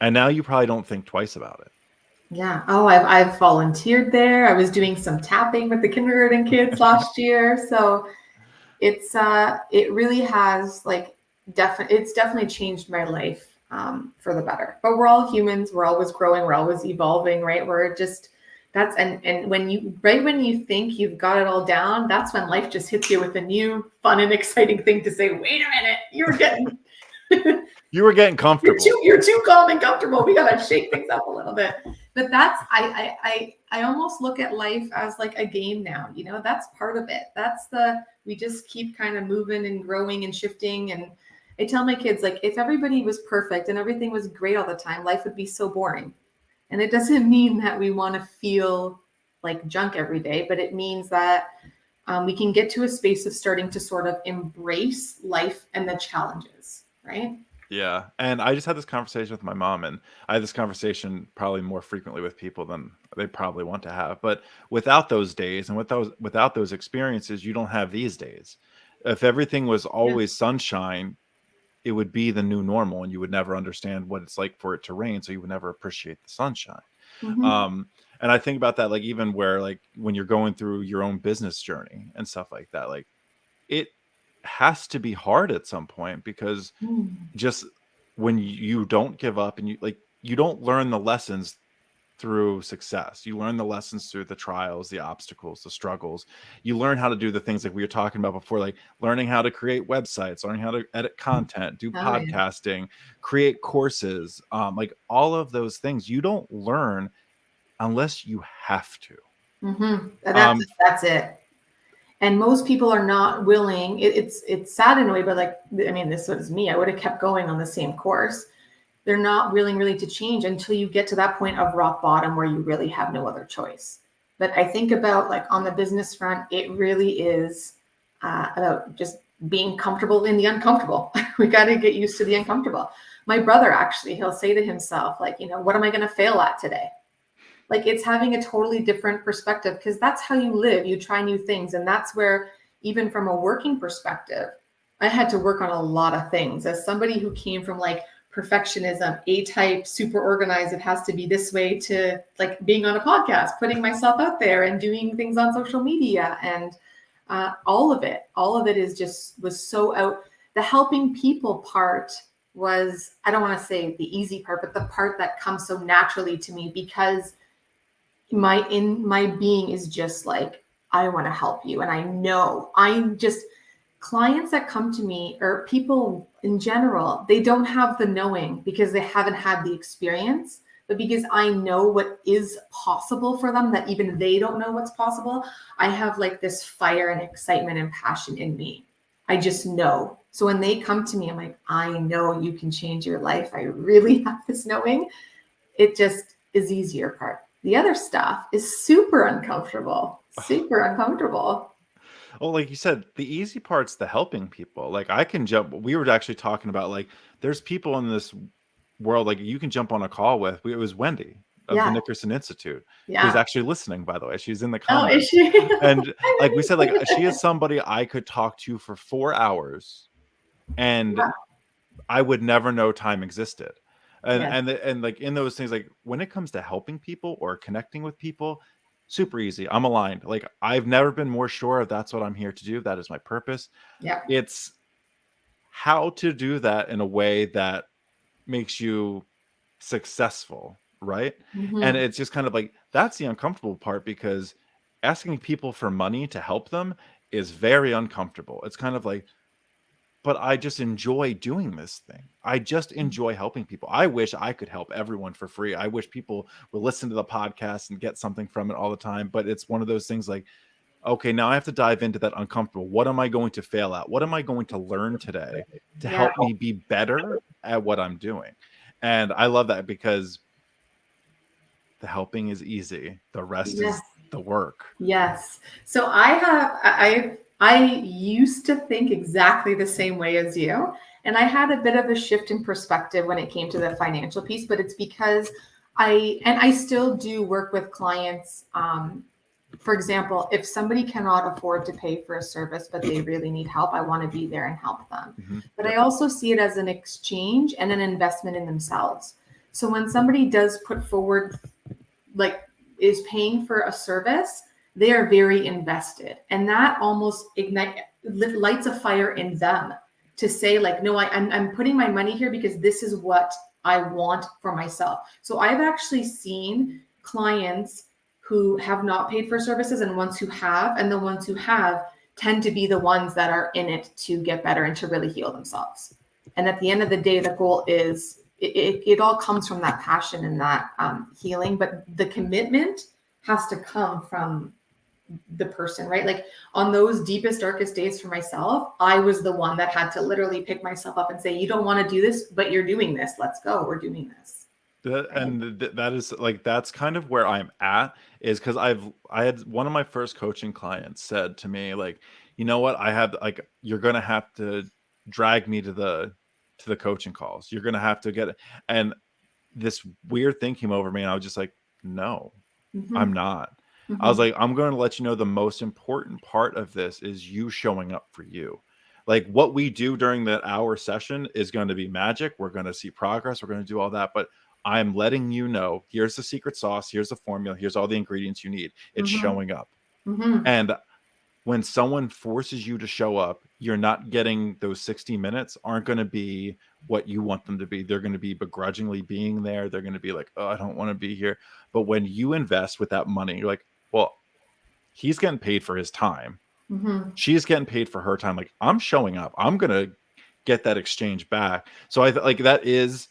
and now you probably don't think twice about it. Yeah. Oh, I've volunteered there. I was doing some tapping with the kindergarten kids last year. So it really has like it's definitely changed my life for the better. But we're all humans. We're always growing. We're always evolving, right? We're just that's and when you think you've got it all down, that's when life just hits you with a new fun and exciting thing to say. Wait a minute, you're getting You were getting you're comfortable. too calm and comfortable. We gotta shake things up a little bit. But that's I almost look at life as like a game now. That's part of it. We just keep kind of moving and growing and shifting. And I tell my kids, like, if everybody was perfect and everything was great all the time, life would be so boring. And it doesn't mean that we want to feel like junk every day, but it means that we can get to a space of starting to sort of embrace life and the challenges, right? Yeah. And I just had this conversation with my mom, and I have this conversation probably more frequently with people than they probably want to have. But without those days and without those experiences, you don't have these days. If everything was Yeah. always sunshine, it would be the new normal and you would never understand what it's like for it to rain. So you would never appreciate the sunshine. Mm-hmm. Um, and I think about that, like, even where, like, when you're going through your own business journey and stuff like that, like, it has to be hard at some point because Mm. just when you don't give up and you don't learn the lessons through success. You learn the lessons through the trials, the obstacles, the struggles. You learn how to do the things like we were talking about before, like learning how to create websites, learning how to edit content, do Oh yeah. podcasting, create courses, like all of those things you don't learn unless you have to. Mm-hmm. Um, That's it. And most people are not willing. It's sad in a way, but like I mean, this was me. I would have kept going on the same course. They're not willing really to change until you get to that point of rock bottom where you really have no other choice. But I think about like on the business front, it really is about just being comfortable in the uncomfortable. We got to get used to the uncomfortable. My brother actually, he'll say to himself, like, what am I going to fail at today? Like it's having a totally different perspective because that's how you live. You try new things. And that's where, even from a working perspective, I had to work on a lot of things. As somebody who came from like perfectionism, A type, super organized, it has to be this way, to like being on a podcast, putting myself out there and doing things on social media. And all of it was so out. The helping people part was, I don't want to say the easy part, but the part that comes so naturally to me because my being is just like, I want to help you. And I know I'm just clients that come to me, or people in general, they don't have the knowing because they haven't had the experience, but because I know what is possible for them, that even they don't know what's possible. I have like this fire and excitement and passion in me. I just know. So when they come to me, I'm like, I know you can change your life. I really have this knowing. It just is easier part. The other stuff is super uncomfortable, super uncomfortable. Oh, like you said, the easy part's the helping people. Like I can jump. We were actually talking about like there's people in this world like you can jump on a call with. It was Wendy of the Yeah. Nickerson Institute, who's Yeah. actually listening, by the way. She's in the Oh, is comments, she? and I like we didn't said, know like she is somebody I could talk to for 4 hours, and that. I would never know time existed. And Yeah. like in those things, like when it comes to helping people or connecting with people, super easy. I'm aligned. Like I've never been more sure if that's what I'm here to do. That is my purpose. Yeah. It's how to do that in a way that makes you successful, right? And Hmm. it's just kind of like that's the uncomfortable part because asking people for money to help them is very uncomfortable. It's kind of like, but I just enjoy doing this thing. I just enjoy helping people. I wish I could help everyone for free. I wish people would listen to the podcast and get something from it all the time. But it's one of those things like, okay, now I have to dive into that uncomfortable. What am I going to fail at? What am I going to learn today to Yeah. help me be better at what I'm doing? And I love that because the helping is easy, the rest Yes. is the work. Yes. So I used to think exactly the same way as you. And I had a bit of a shift in perspective when it came to the financial piece, but it's because I still do work with clients. For example, if somebody cannot afford to pay for a service, but they really need help, I want to be there and help them. But I Yep. also see it as an exchange and an investment in themselves. So when somebody does put forward, like, is paying for a service, they are very invested, and that almost lights a fire in them to say like, no, I'm putting my money here because this is what I want for myself. So I've actually seen clients who have not paid for services and ones who have, and the ones who have tend to be the ones that are in it to get better and to really heal themselves. And at the end of the day, the goal is it all comes from that passion and that healing, but the commitment has to come from the person, right? Like on those deepest, darkest days for myself, I was the one that had to literally pick myself up and say, you don't want to do this, but you're doing this. Let's go. We're doing this. Right. That is like that's kind of where I'm at is because I had one of my first coaching clients said to me like, you know what, I have like you're gonna have to drag me to the coaching calls. You're gonna have to get it. And this weird thing came over me and I was just like, no, Mm-hmm. I'm not. I was Mm-hmm. like, I'm going to let you know the most important part of this is you showing up for you. Like what we do during that hour session is going to be magic. We're going to see progress. We're going to do all that. But I'm letting you know here's the secret sauce. Here's the formula. Here's all the ingredients you need. It's Mm-hmm. showing up. Mm-hmm. And when someone forces you to show up, you're not getting those 60 minutes aren't going to be what you want them to be. They're going to be begrudgingly being there. They're going to be like, oh, I don't want to be here. But when you invest with that money, you're like, well, he's getting paid for his time. Mm-hmm. She's getting paid for her time. Like I'm showing up. I'm going to get that exchange back. So like that is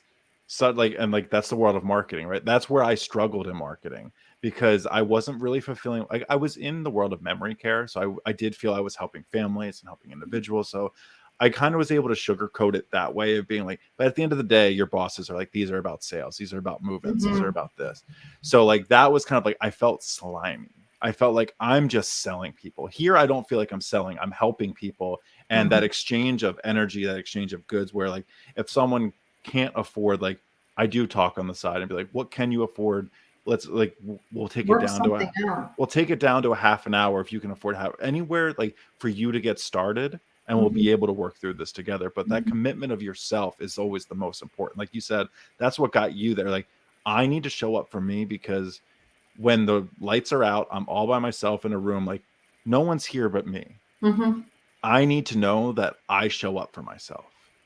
so like and like that's the world of marketing, right? That's where I struggled in marketing because I wasn't really fulfilling like I was in the world of memory care, so I did feel I was helping families and helping individuals. So I kind of was able to sugarcoat it that way of being like, but at the end of the day, your bosses are like, these are about sales, these are about move-ins, these are Mm-hmm. about this. So like that was kind of like I felt slimy. I felt like I'm just selling people. Here, I don't feel like I'm selling. I'm helping people and Mm-hmm. that exchange of energy, that exchange of goods where like if someone can't afford like I do talk on the side and be like, what can you afford? Let's like we'll take it Work down to something a out. we'll take it down to a half an hour if you can afford to have anywhere like for you to get started and we'll Mm-hmm. be able to work through this together. But that Mm-hmm. commitment of yourself is always the most important. Like you said, that's what got you there. Like I need to show up for me because when the lights are out, I'm all by myself in a room, like no one's here but me. Mm-hmm. I need to know that I show up for myself.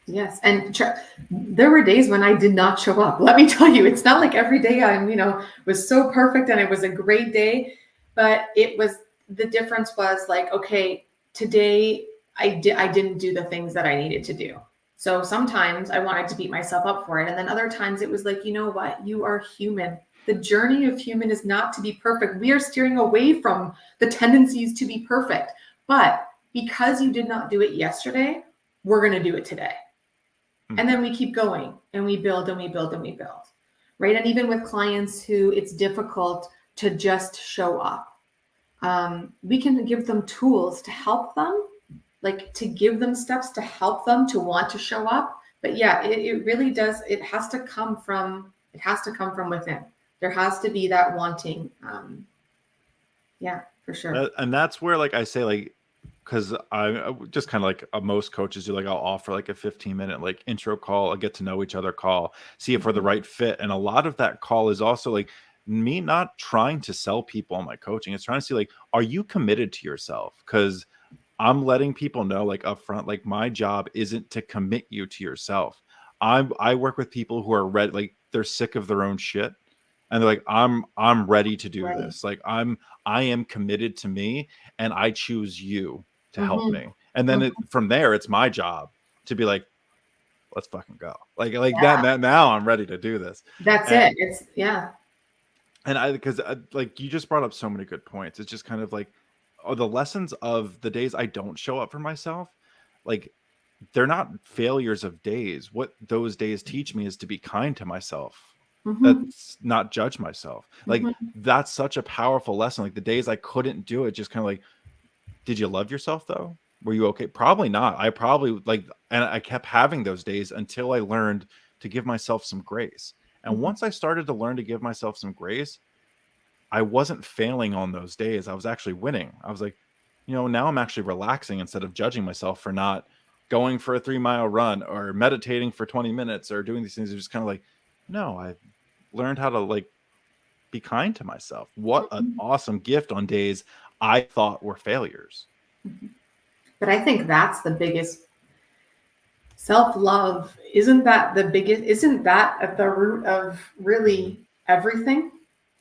Yes, and there were days when I did not show up. Let me tell you, it's not like every day was so perfect and it was a great day, but it was the difference was like, okay, today I didn't do the things that I needed to do. So sometimes I wanted to beat myself up for it, and then other times it was like, you know what, you are human. The journey of human is not to be perfect. We are steering away from the tendencies to be perfect, but because you did not do it yesterday, we're going to do it today. And Mhm. then we keep going and we build and we build and we build. Right. And even with clients who it's difficult to just show up. We can give them tools to help them, like to give them steps to help them to want to show up. But yeah, it really does. It has to come from within. There has to be that wanting. Yeah, for sure. And that's where, like I say, like, because I just kind of like most coaches do, like I'll offer like a 15-minute like intro call, a get to know each other call, see if we're the Mhm. right fit. And a lot of that call is also like me not trying to sell people on my coaching. It's trying to see like, are you committed to yourself? Because I'm letting people know like upfront, like my job isn't to commit you to yourself. I work with people who are ready, like they're sick of their own shit. And they're like, I'm ready to do Right. this. Like I am committed to me and I choose you to help Hmm. me. And then from there, it's my job to be like, let's fucking go. Like Yeah, that now I'm ready to do this. that's And it. It's yeah. and I because like you just brought up so many good points. It's just kind of like the lessons of the days I don't show up for myself, like they're not failures of days. What those days teach me is to be kind to myself. Hmm. That's not judge myself. Like Hmm. that's such a powerful lesson. Like the days I couldn't do it, just kind of like, did you love yourself though? Were you okay? Probably not. I probably like, and I kept having those days until I learned to give myself some grace. And once I started to learn to give myself some grace, I wasn't failing on those days. I was actually winning. I was like, now I'm actually relaxing instead of judging myself for not going for a 3-mile run or meditating for 20 minutes or doing these things. It's just kind of like, no, I learned how to like be kind to myself. What an Hmm. awesome gift on days I thought were failures. But I think that's the biggest self-love. Isn't that the biggest? Isn't that at the root of really everything?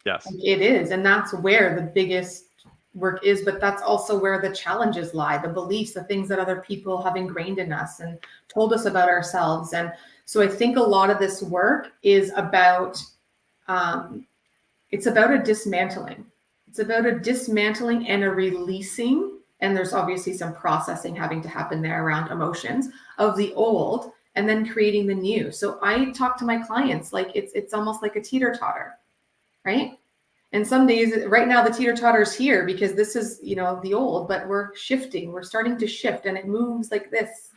Yes. Like it is, and that's where the biggest work is. But that's also where the challenges lie: the beliefs, the things that other people have ingrained in us and told us about ourselves. And so I think a lot of this work is about um, it's about a dismantling. It's about a dismantling and a releasing. And there's obviously some processing having to happen there around emotions of the old and then creating the new. So I talk to my clients like it's almost like a teeter-totter, right? And some days, right now, the teeter-totter is here because this is, the old, but we're shifting. We're starting to shift and it moves like this,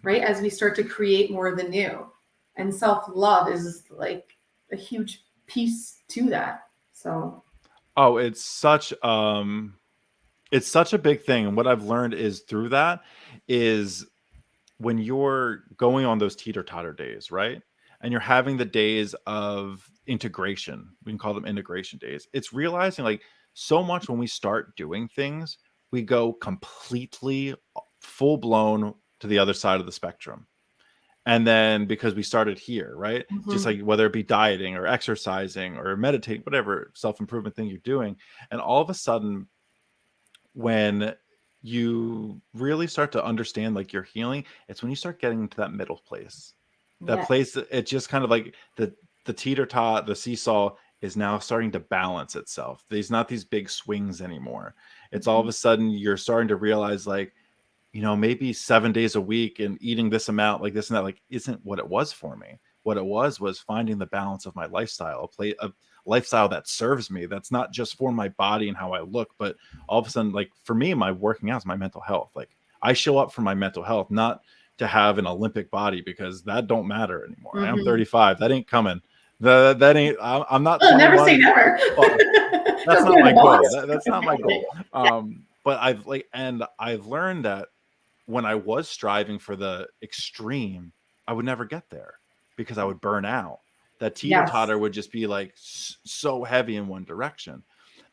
right? As we start to create more of the new. And self-love is like a huge piece to that. So, Oh, it's such a big thing. And what I've learned is through that is when you're going on those teeter-totter days, right? And you're having the days of integration, we can call them integration days. It's realizing like so much when we start doing things, we go completely full blown to the other side of the spectrum. And then because we started here, right? Just mhm, like whether it be dieting or exercising or meditating, whatever self-improvement thing you're doing. And all of a sudden, when you really start to understand like your healing, it's when you start getting into that middle place. That yes. place it just kind of like the teeter-tot, the seesaw is now starting to balance itself. There's not these big swings anymore. It's all of Mhm, a sudden you're starting to realize like, maybe 7 days a week and eating this amount, like this and that, like isn't what it was for me. What it was finding the balance of my lifestyle, a lifestyle that serves me. That's not just for my body and how I look, but all of a sudden, like for me, my working out is my mental health. Like I show up for my mental health, not to have an Olympic body because that don't matter anymore. I'm mhm. 35. That ain't coming. That ain't. I'm not Oh, never say 21. never. Well, that's Don't be not the my goal. boss. That's not my goal. But I've learned that when I was striving for the extreme, I would never get there because I would burn out. That teeter Yes. totter would just be like so heavy in one direction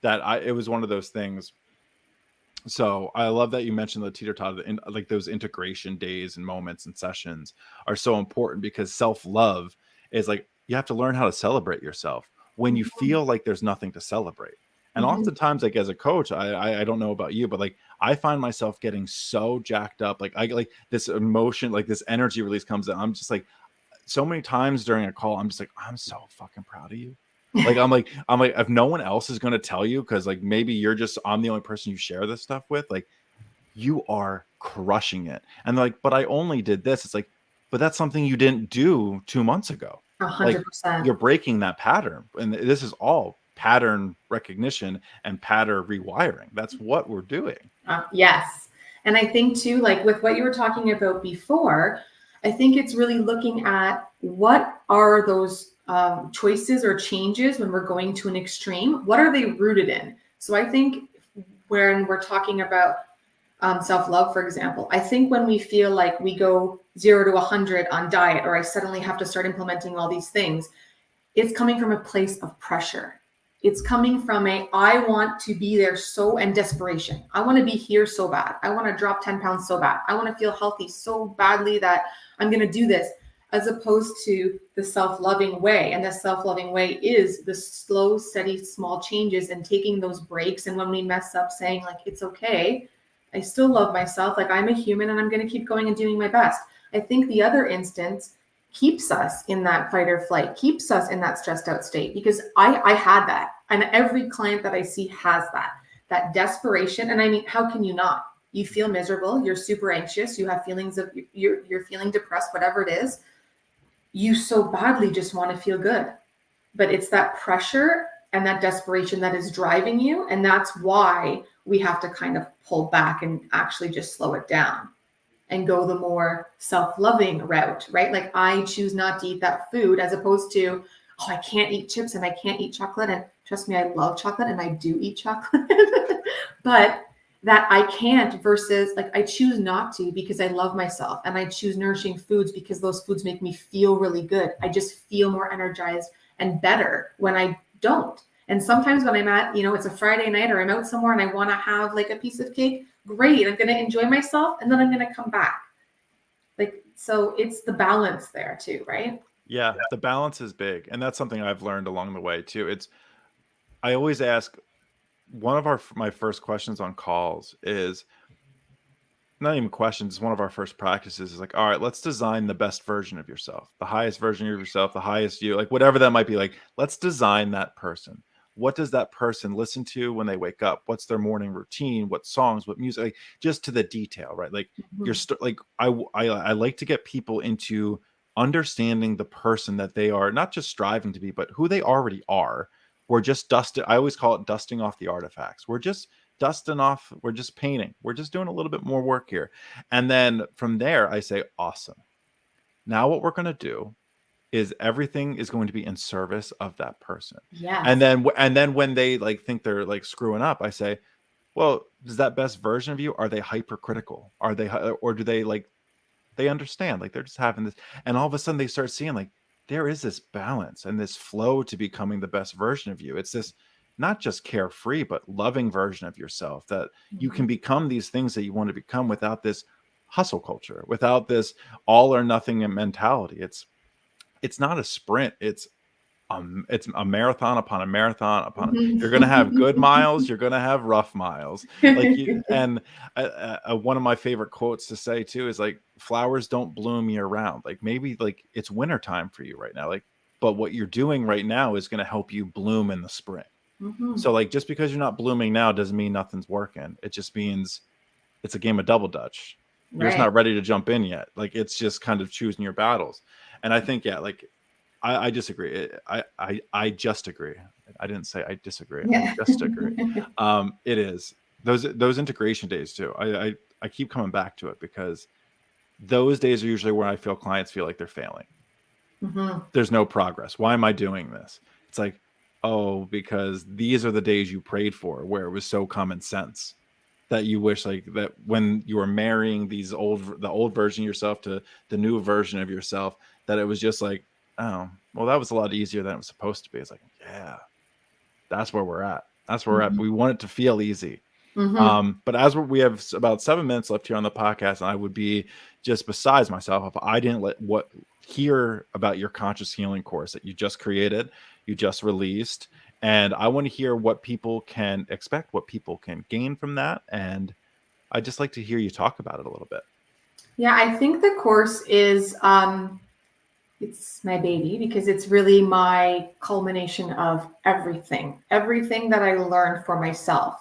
that it was one of those things. So I love that you mentioned the teeter totter, like those integration days and moments and sessions are so important because self love is like you have to learn how to celebrate yourself when you Mhm, feel like there's nothing to celebrate. And mhm. oftentimes, like as a coach, I don't know about you, but like I find myself getting so jacked up, like I like this emotion, like this energy release comes in. I'm just like so many times during a call, I'm just like, I'm so fucking proud of you. I'm like, if no one else is going to tell you, because like maybe I'm the only person you share this stuff with, like you are crushing it. And they're like, but I only did this. It's like, but that's something you didn't do 2 months ago. Like 100%. you're breaking that pattern. And this is all pattern recognition and pattern rewiring. That's what we're doing. Yes. And I think too, like with what you were talking about before, I think it's really looking at what are those choices or changes when we're going to an extreme. What are they rooted in? So I think when we're talking about self-love, for example, I think when we feel like we go 0 to 100 on diet, or I suddenly have to start implementing all these things, it's coming from a place of pressure. It's coming from I want to be there and desperation. I want to be here so bad. I want to drop 10 pounds so bad. I want to feel healthy so badly that I'm going to do this, as opposed to the self-loving way. And the self-loving way is the slow, steady, small changes and taking those breaks. And when we mess up, saying like, it's okay. I still love myself. Like, I'm a human and I'm going to keep going and doing my best. I think the other instance keeps us in that fight or flight, keeps us in that stressed out state, because I had that. And every client that I see has that desperation. And I mean, how can you not? You feel miserable, you're super anxious, you have feelings of, you're feeling depressed, whatever it is. You so badly just want to feel good. But it's that pressure and that desperation that is driving you. And that's why we have to kind of pull back and actually just slow it down and go the more self-loving route, right? Like, I choose not to eat that food, as opposed to, oh, I can't eat chips and I can't eat chocolate. And trust me, I love chocolate and I do eat chocolate, but that I can't, versus like, I choose not to because I love myself, and I choose nourishing foods because those foods make me feel really good. I just feel more energized and better when I don't. And sometimes when I'm at, it's a Friday night or I'm out somewhere and I want to have like a piece of cake, great, I'm going to enjoy myself and then I'm going to come back. Like, so it's the balance there too, right? Yeah, the balance is big. And that's something I've learned along the way too. I always ask, one of my first questions on calls is not even questions. One of our first practices is like, all right, let's design the best version of yourself, the highest version of yourself, the highest you, like whatever that might be. Like, let's design that person. What does that person listen to when they wake up? What's their morning routine? What songs, what music, like, just to the detail, right? Like, like, I like to get people into understanding the person that they are, not just striving to be, but who they already are. We're just I always call it dusting off the artifacts. We're just dusting off, we're just painting, we're just doing a little bit more work here. And then from there I say, awesome, now what we're going to do is everything is going to be in service of that person. Yes. And then when they like think they're like screwing up, I say, well, is that best version of you, are they hypercritical, are they, or do they like, they understand, like they're just having this, and all of a sudden they start seeing like there is this balance and this flow to becoming the best version of you. It's this not just carefree but loving version of yourself, that you can become these things that you want to become without this hustle culture, without this all or nothing mentality. It's not a sprint, it's a marathon upon a marathon upon you're going to have good miles, you're going to have rough miles, like you. And one of my favorite quotes to say too is like, flowers don't bloom year round. Like, maybe like it's winter time for you right now, like, but what you're doing right now is going to help you bloom in the spring. So like, just because you're not blooming now doesn't mean nothing's working. It just means it's a game of double dutch. You're just not ready to jump in yet. Like, it's just kind of choosing your battles. And I think, yeah, like, I disagree. I just agree. I didn't say I disagree. Yeah. I just agree. It is those integration days too. I keep coming back to it because those days are usually where I feel clients feel like they're failing. There's no progress. Why am I doing this? It's like, oh, because these are the days you prayed for, where it was so common sense, that you wish like that when you were marrying the old version of yourself to the new version of yourself, that it was just like, oh, well, that was a lot easier than it was supposed to be. It's like, yeah, that's where we're at. That's where we're at. We want it to feel easy. But as we have about 7 minutes left here on the podcast, and I would be just besides myself if I didn't hear about your conscious healing course that you just created, you just released. And I want to hear what people can expect, what people can gain from that. And I'd just like to hear you talk about it a little bit. Yeah, I think the course is, it's my baby, because it's really my culmination of everything that I learned for myself.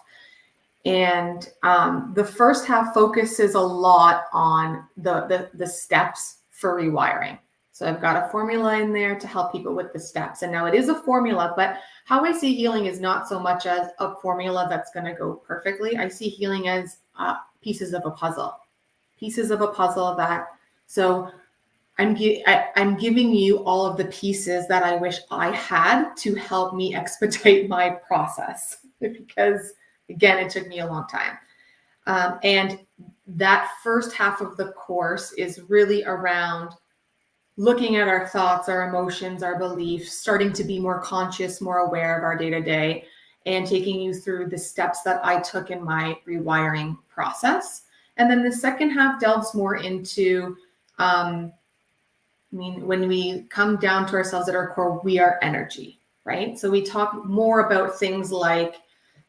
And the first half focuses a lot on the steps for rewiring. So I've got a formula in there to help people with the steps. And now it is a formula, but how I see healing is not so much as a formula that's going to go perfectly. I see healing as pieces of a puzzle, so I'm giving you all of the pieces that I wish I had to help me expedite my process, because again, it took me a long time. And that first half of the course is really around looking at our thoughts, our emotions, our beliefs, starting to be more conscious, more aware of our day-to-day, and taking you through the steps that I took in my rewiring process. And then the second half delves more into, when we come down to ourselves at our core, we are energy, right? So we talk more about things like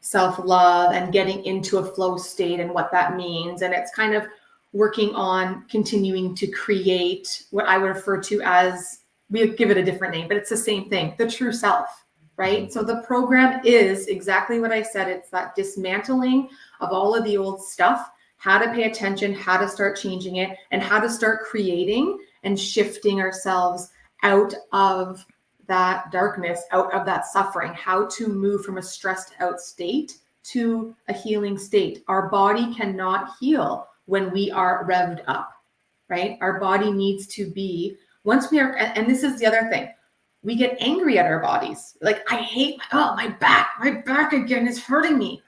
self-love and getting into a flow state and what that means. And it's kind of working on continuing to create what I would refer to as, we give it a different name, but it's the same thing, the true self, right? So the program is exactly what I said. It's that dismantling of all of the old stuff, how to pay attention, how to start changing it, and how to start creating and shifting ourselves out of that darkness, out of that suffering, how to move from a stressed out state to a healing state. Our body cannot heal when we are revved up, right? Our body needs to be, once we are, and this is the other thing, we get angry at our bodies. Like, I hate, my back again is hurting me.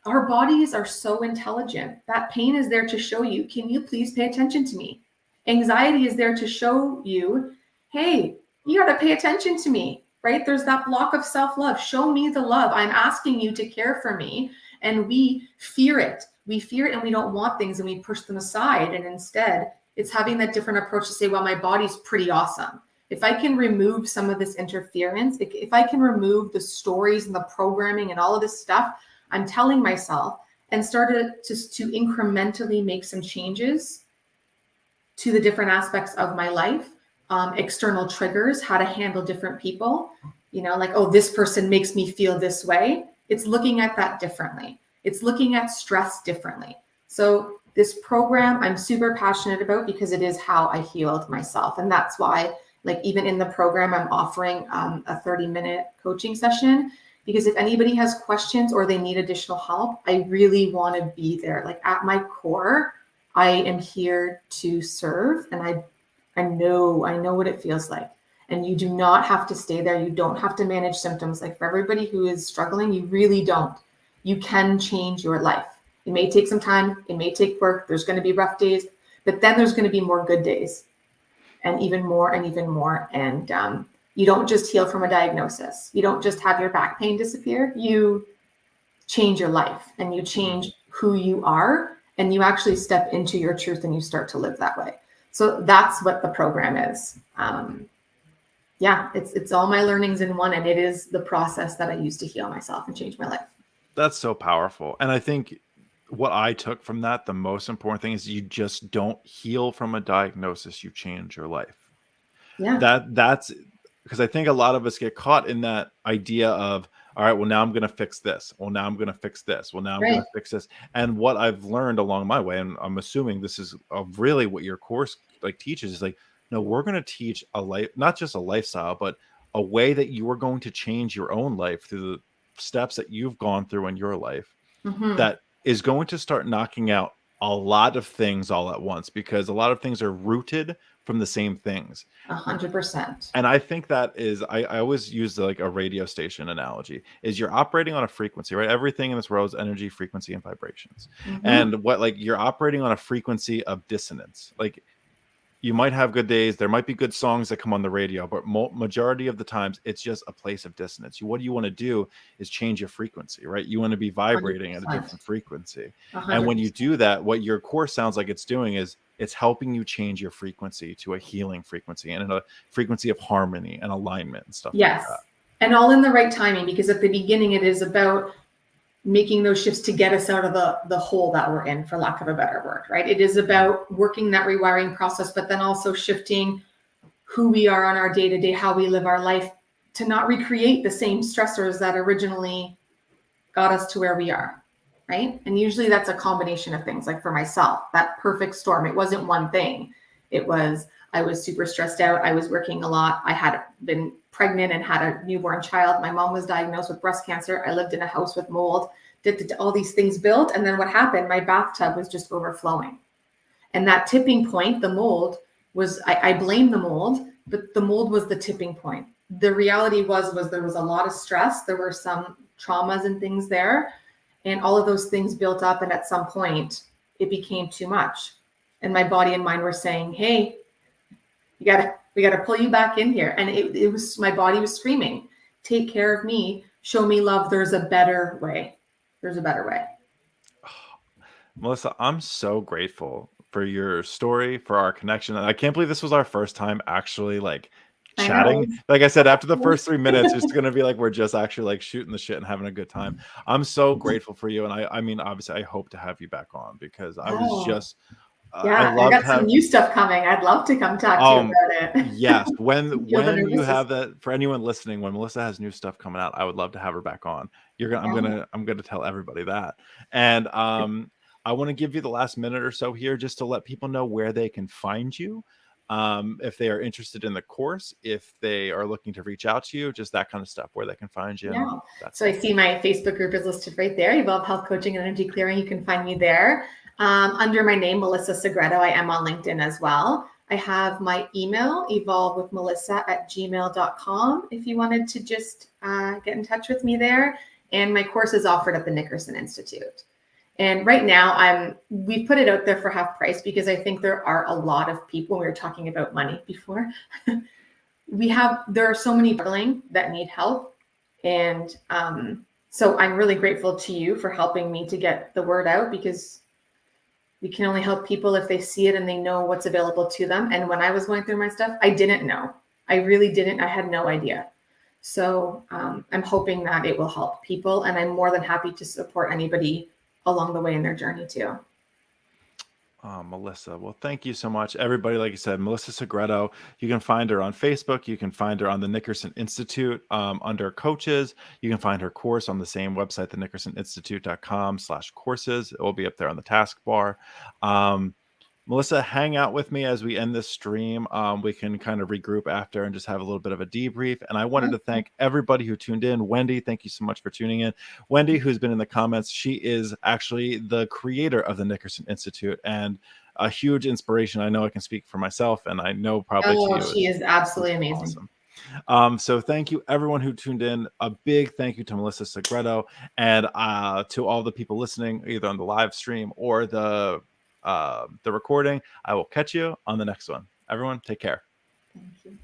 Our bodies are so intelligent. That pain is there to show you, can you please pay attention to me? Anxiety is there to show you, hey, you got to pay attention to me, right? There's that block of self-love. Show me the love. I'm asking you to care for me. And we fear it. We fear it and we don't want things and we push them aside. And instead, it's having that different approach to say, well, my body's pretty awesome. If I can remove some of this interference, if I can remove the stories and the programming and all of this stuff I'm telling myself, and started to incrementally make some changes to the different aspects of my life, external triggers, how to handle different people, like, oh, this person makes me feel this way. It's looking at that differently. It's looking at stress differently. So this program I'm super passionate about because it is how I healed myself. And that's why, like, even in the program, I'm offering a 30-minute coaching session, because if anybody has questions or they need additional help, I really want to be there. Like, at my core, I am here to serve, and I know what it feels like. And you do not have to stay there. You don't have to manage symptoms. Like, for everybody who is struggling, you really don't. You can change your life. It may take some time. It may take work. There's going to be rough days, but then there's going to be more good days, and even more and even more. And you don't just heal from a diagnosis. You don't just have your back pain disappear. You change your life and you change who you are, and you actually step into your truth and you start to live that way. So that's what the program is. It's all my learnings in one, and it is the process that I use to heal myself and change my life. That's so powerful. And I think what I took from that, the most important thing is you just don't heal from a diagnosis, you change your life. Yeah. That's because I think a lot of us get caught in that idea of, all right, well, now I'm going to fix this. Well, now I'm going to fix this. Well, now I'm going to fix this. And what I've learned along my way, and I'm assuming this is really what your course like teaches, is like, no, we're going to teach a life, not just a lifestyle, but a way that you are going to change your own life through the steps that you've gone through in your life, that is going to start knocking out a lot of things all at once, because a lot of things are rooted from the same things. 100%. And I think that is, I always use like a radio station analogy, is you're operating on a frequency, right? Everything in this world is energy, frequency, and vibrations. And what, like, you're operating on a frequency of dissonance. Like, you might have good days, there might be good songs that come on the radio, but majority of the times it's just a place of dissonance. What you want to do is change your frequency, right? You want to be vibrating at a 100%. different frequency. 100%. And when you do that, what your course sounds like it's doing is it's helping you change your frequency to a healing frequency and a frequency of harmony and alignment and stuff like that. And all in the right timing, because at the beginning it is about making those shifts to get us out of the hole that we're in, for lack of a better word, right? It is about working that rewiring process, but then also shifting who we are on our day-to-day, how we live our life, to not recreate the same stressors that originally got us to where we are, right? And usually that's a combination of things. Like, for myself, that perfect storm, it wasn't one thing. It was, I was super stressed out. I was working a lot. I had been pregnant and had a newborn child. My mom was diagnosed with breast cancer. I lived in a house with mold, did all these things built. And then what happened? My bathtub was just overflowing. And that tipping point, the mold, was I blame the mold, but the mold was the tipping point. The reality was there was a lot of stress. There were some traumas and things there, and all of those things built up. And at some point, it became too much. And my body and mind were saying, "Hey, we gotta pull you back in here." And it was my body was screaming, "Take care of me, show me love. There's a better way. There's a better way." Melissa, I'm so grateful for your story, for our connection. And I can't believe this was our first time actually like I know. chatting. Like I said, after the first 3 minutes, it's gonna be like we're just actually like shooting the shit and having a good time. I'm so grateful for you. And I mean, obviously, I hope to have you back on because I was Oh, just I yeah. I love got to some have new stuff coming. I'd love to come talk to you about it. yes. You feel the When you nervousness? have that, for anyone listening, when Melissa has new stuff coming out, I would love to have her back on. Yeah. I'm gonna tell everybody that. And I want to give you the last minute or so here just to let people know where they can find you. If they are interested in the course, if they are looking to reach out to you, just that kind of stuff, where they can find you. And Yeah. that's So I it. see my Facebook group is listed right there. Evolve Health Coaching and Energy Clearing. You can find me there. Under my name, Melissa Segreto. I am on LinkedIn as well. I have my email, evolvewithmelissa@gmail.com, if you wanted to just get in touch with me there. And my course is offered at the Nickerson Institute. And right now, we put it out there for half price because I think there are a lot of people. We were talking about money before. There are so many struggling that need help, and so I'm really grateful to you for helping me to get the word out, because we can only help people if they see it and they know what's available to them. And when I was going through my stuff, I didn't know. I really didn't. I had no idea. So I'm hoping that it will help people, and I'm more than happy to support anybody along the way in their journey too. Melissa. Well, thank you so much, everybody. Like I said, Melissa Segreto. You can find her on Facebook. You can find her on the Nickerson Institute under coaches. You can find her course on the same website, the nickersoninstitute.com/courses. It will be up there on the taskbar. Melissa, hang out with me as we end this stream. We can kind of regroup after and just have a little bit of a debrief. And I wanted to thank everybody who tuned in. Wendy, thank you so much for tuning in. Wendy, who's been in the comments, she is actually the creator of the Nickerson Institute and a huge inspiration. I know I can speak for myself, and I know probably to Oh, you. she is It's absolutely amazing. awesome. So thank you everyone who tuned in. A big thank you to Melissa Segreto and to all the people listening either on the live stream or the recording. I will catch you on the next one. Everyone, take care. Thank you.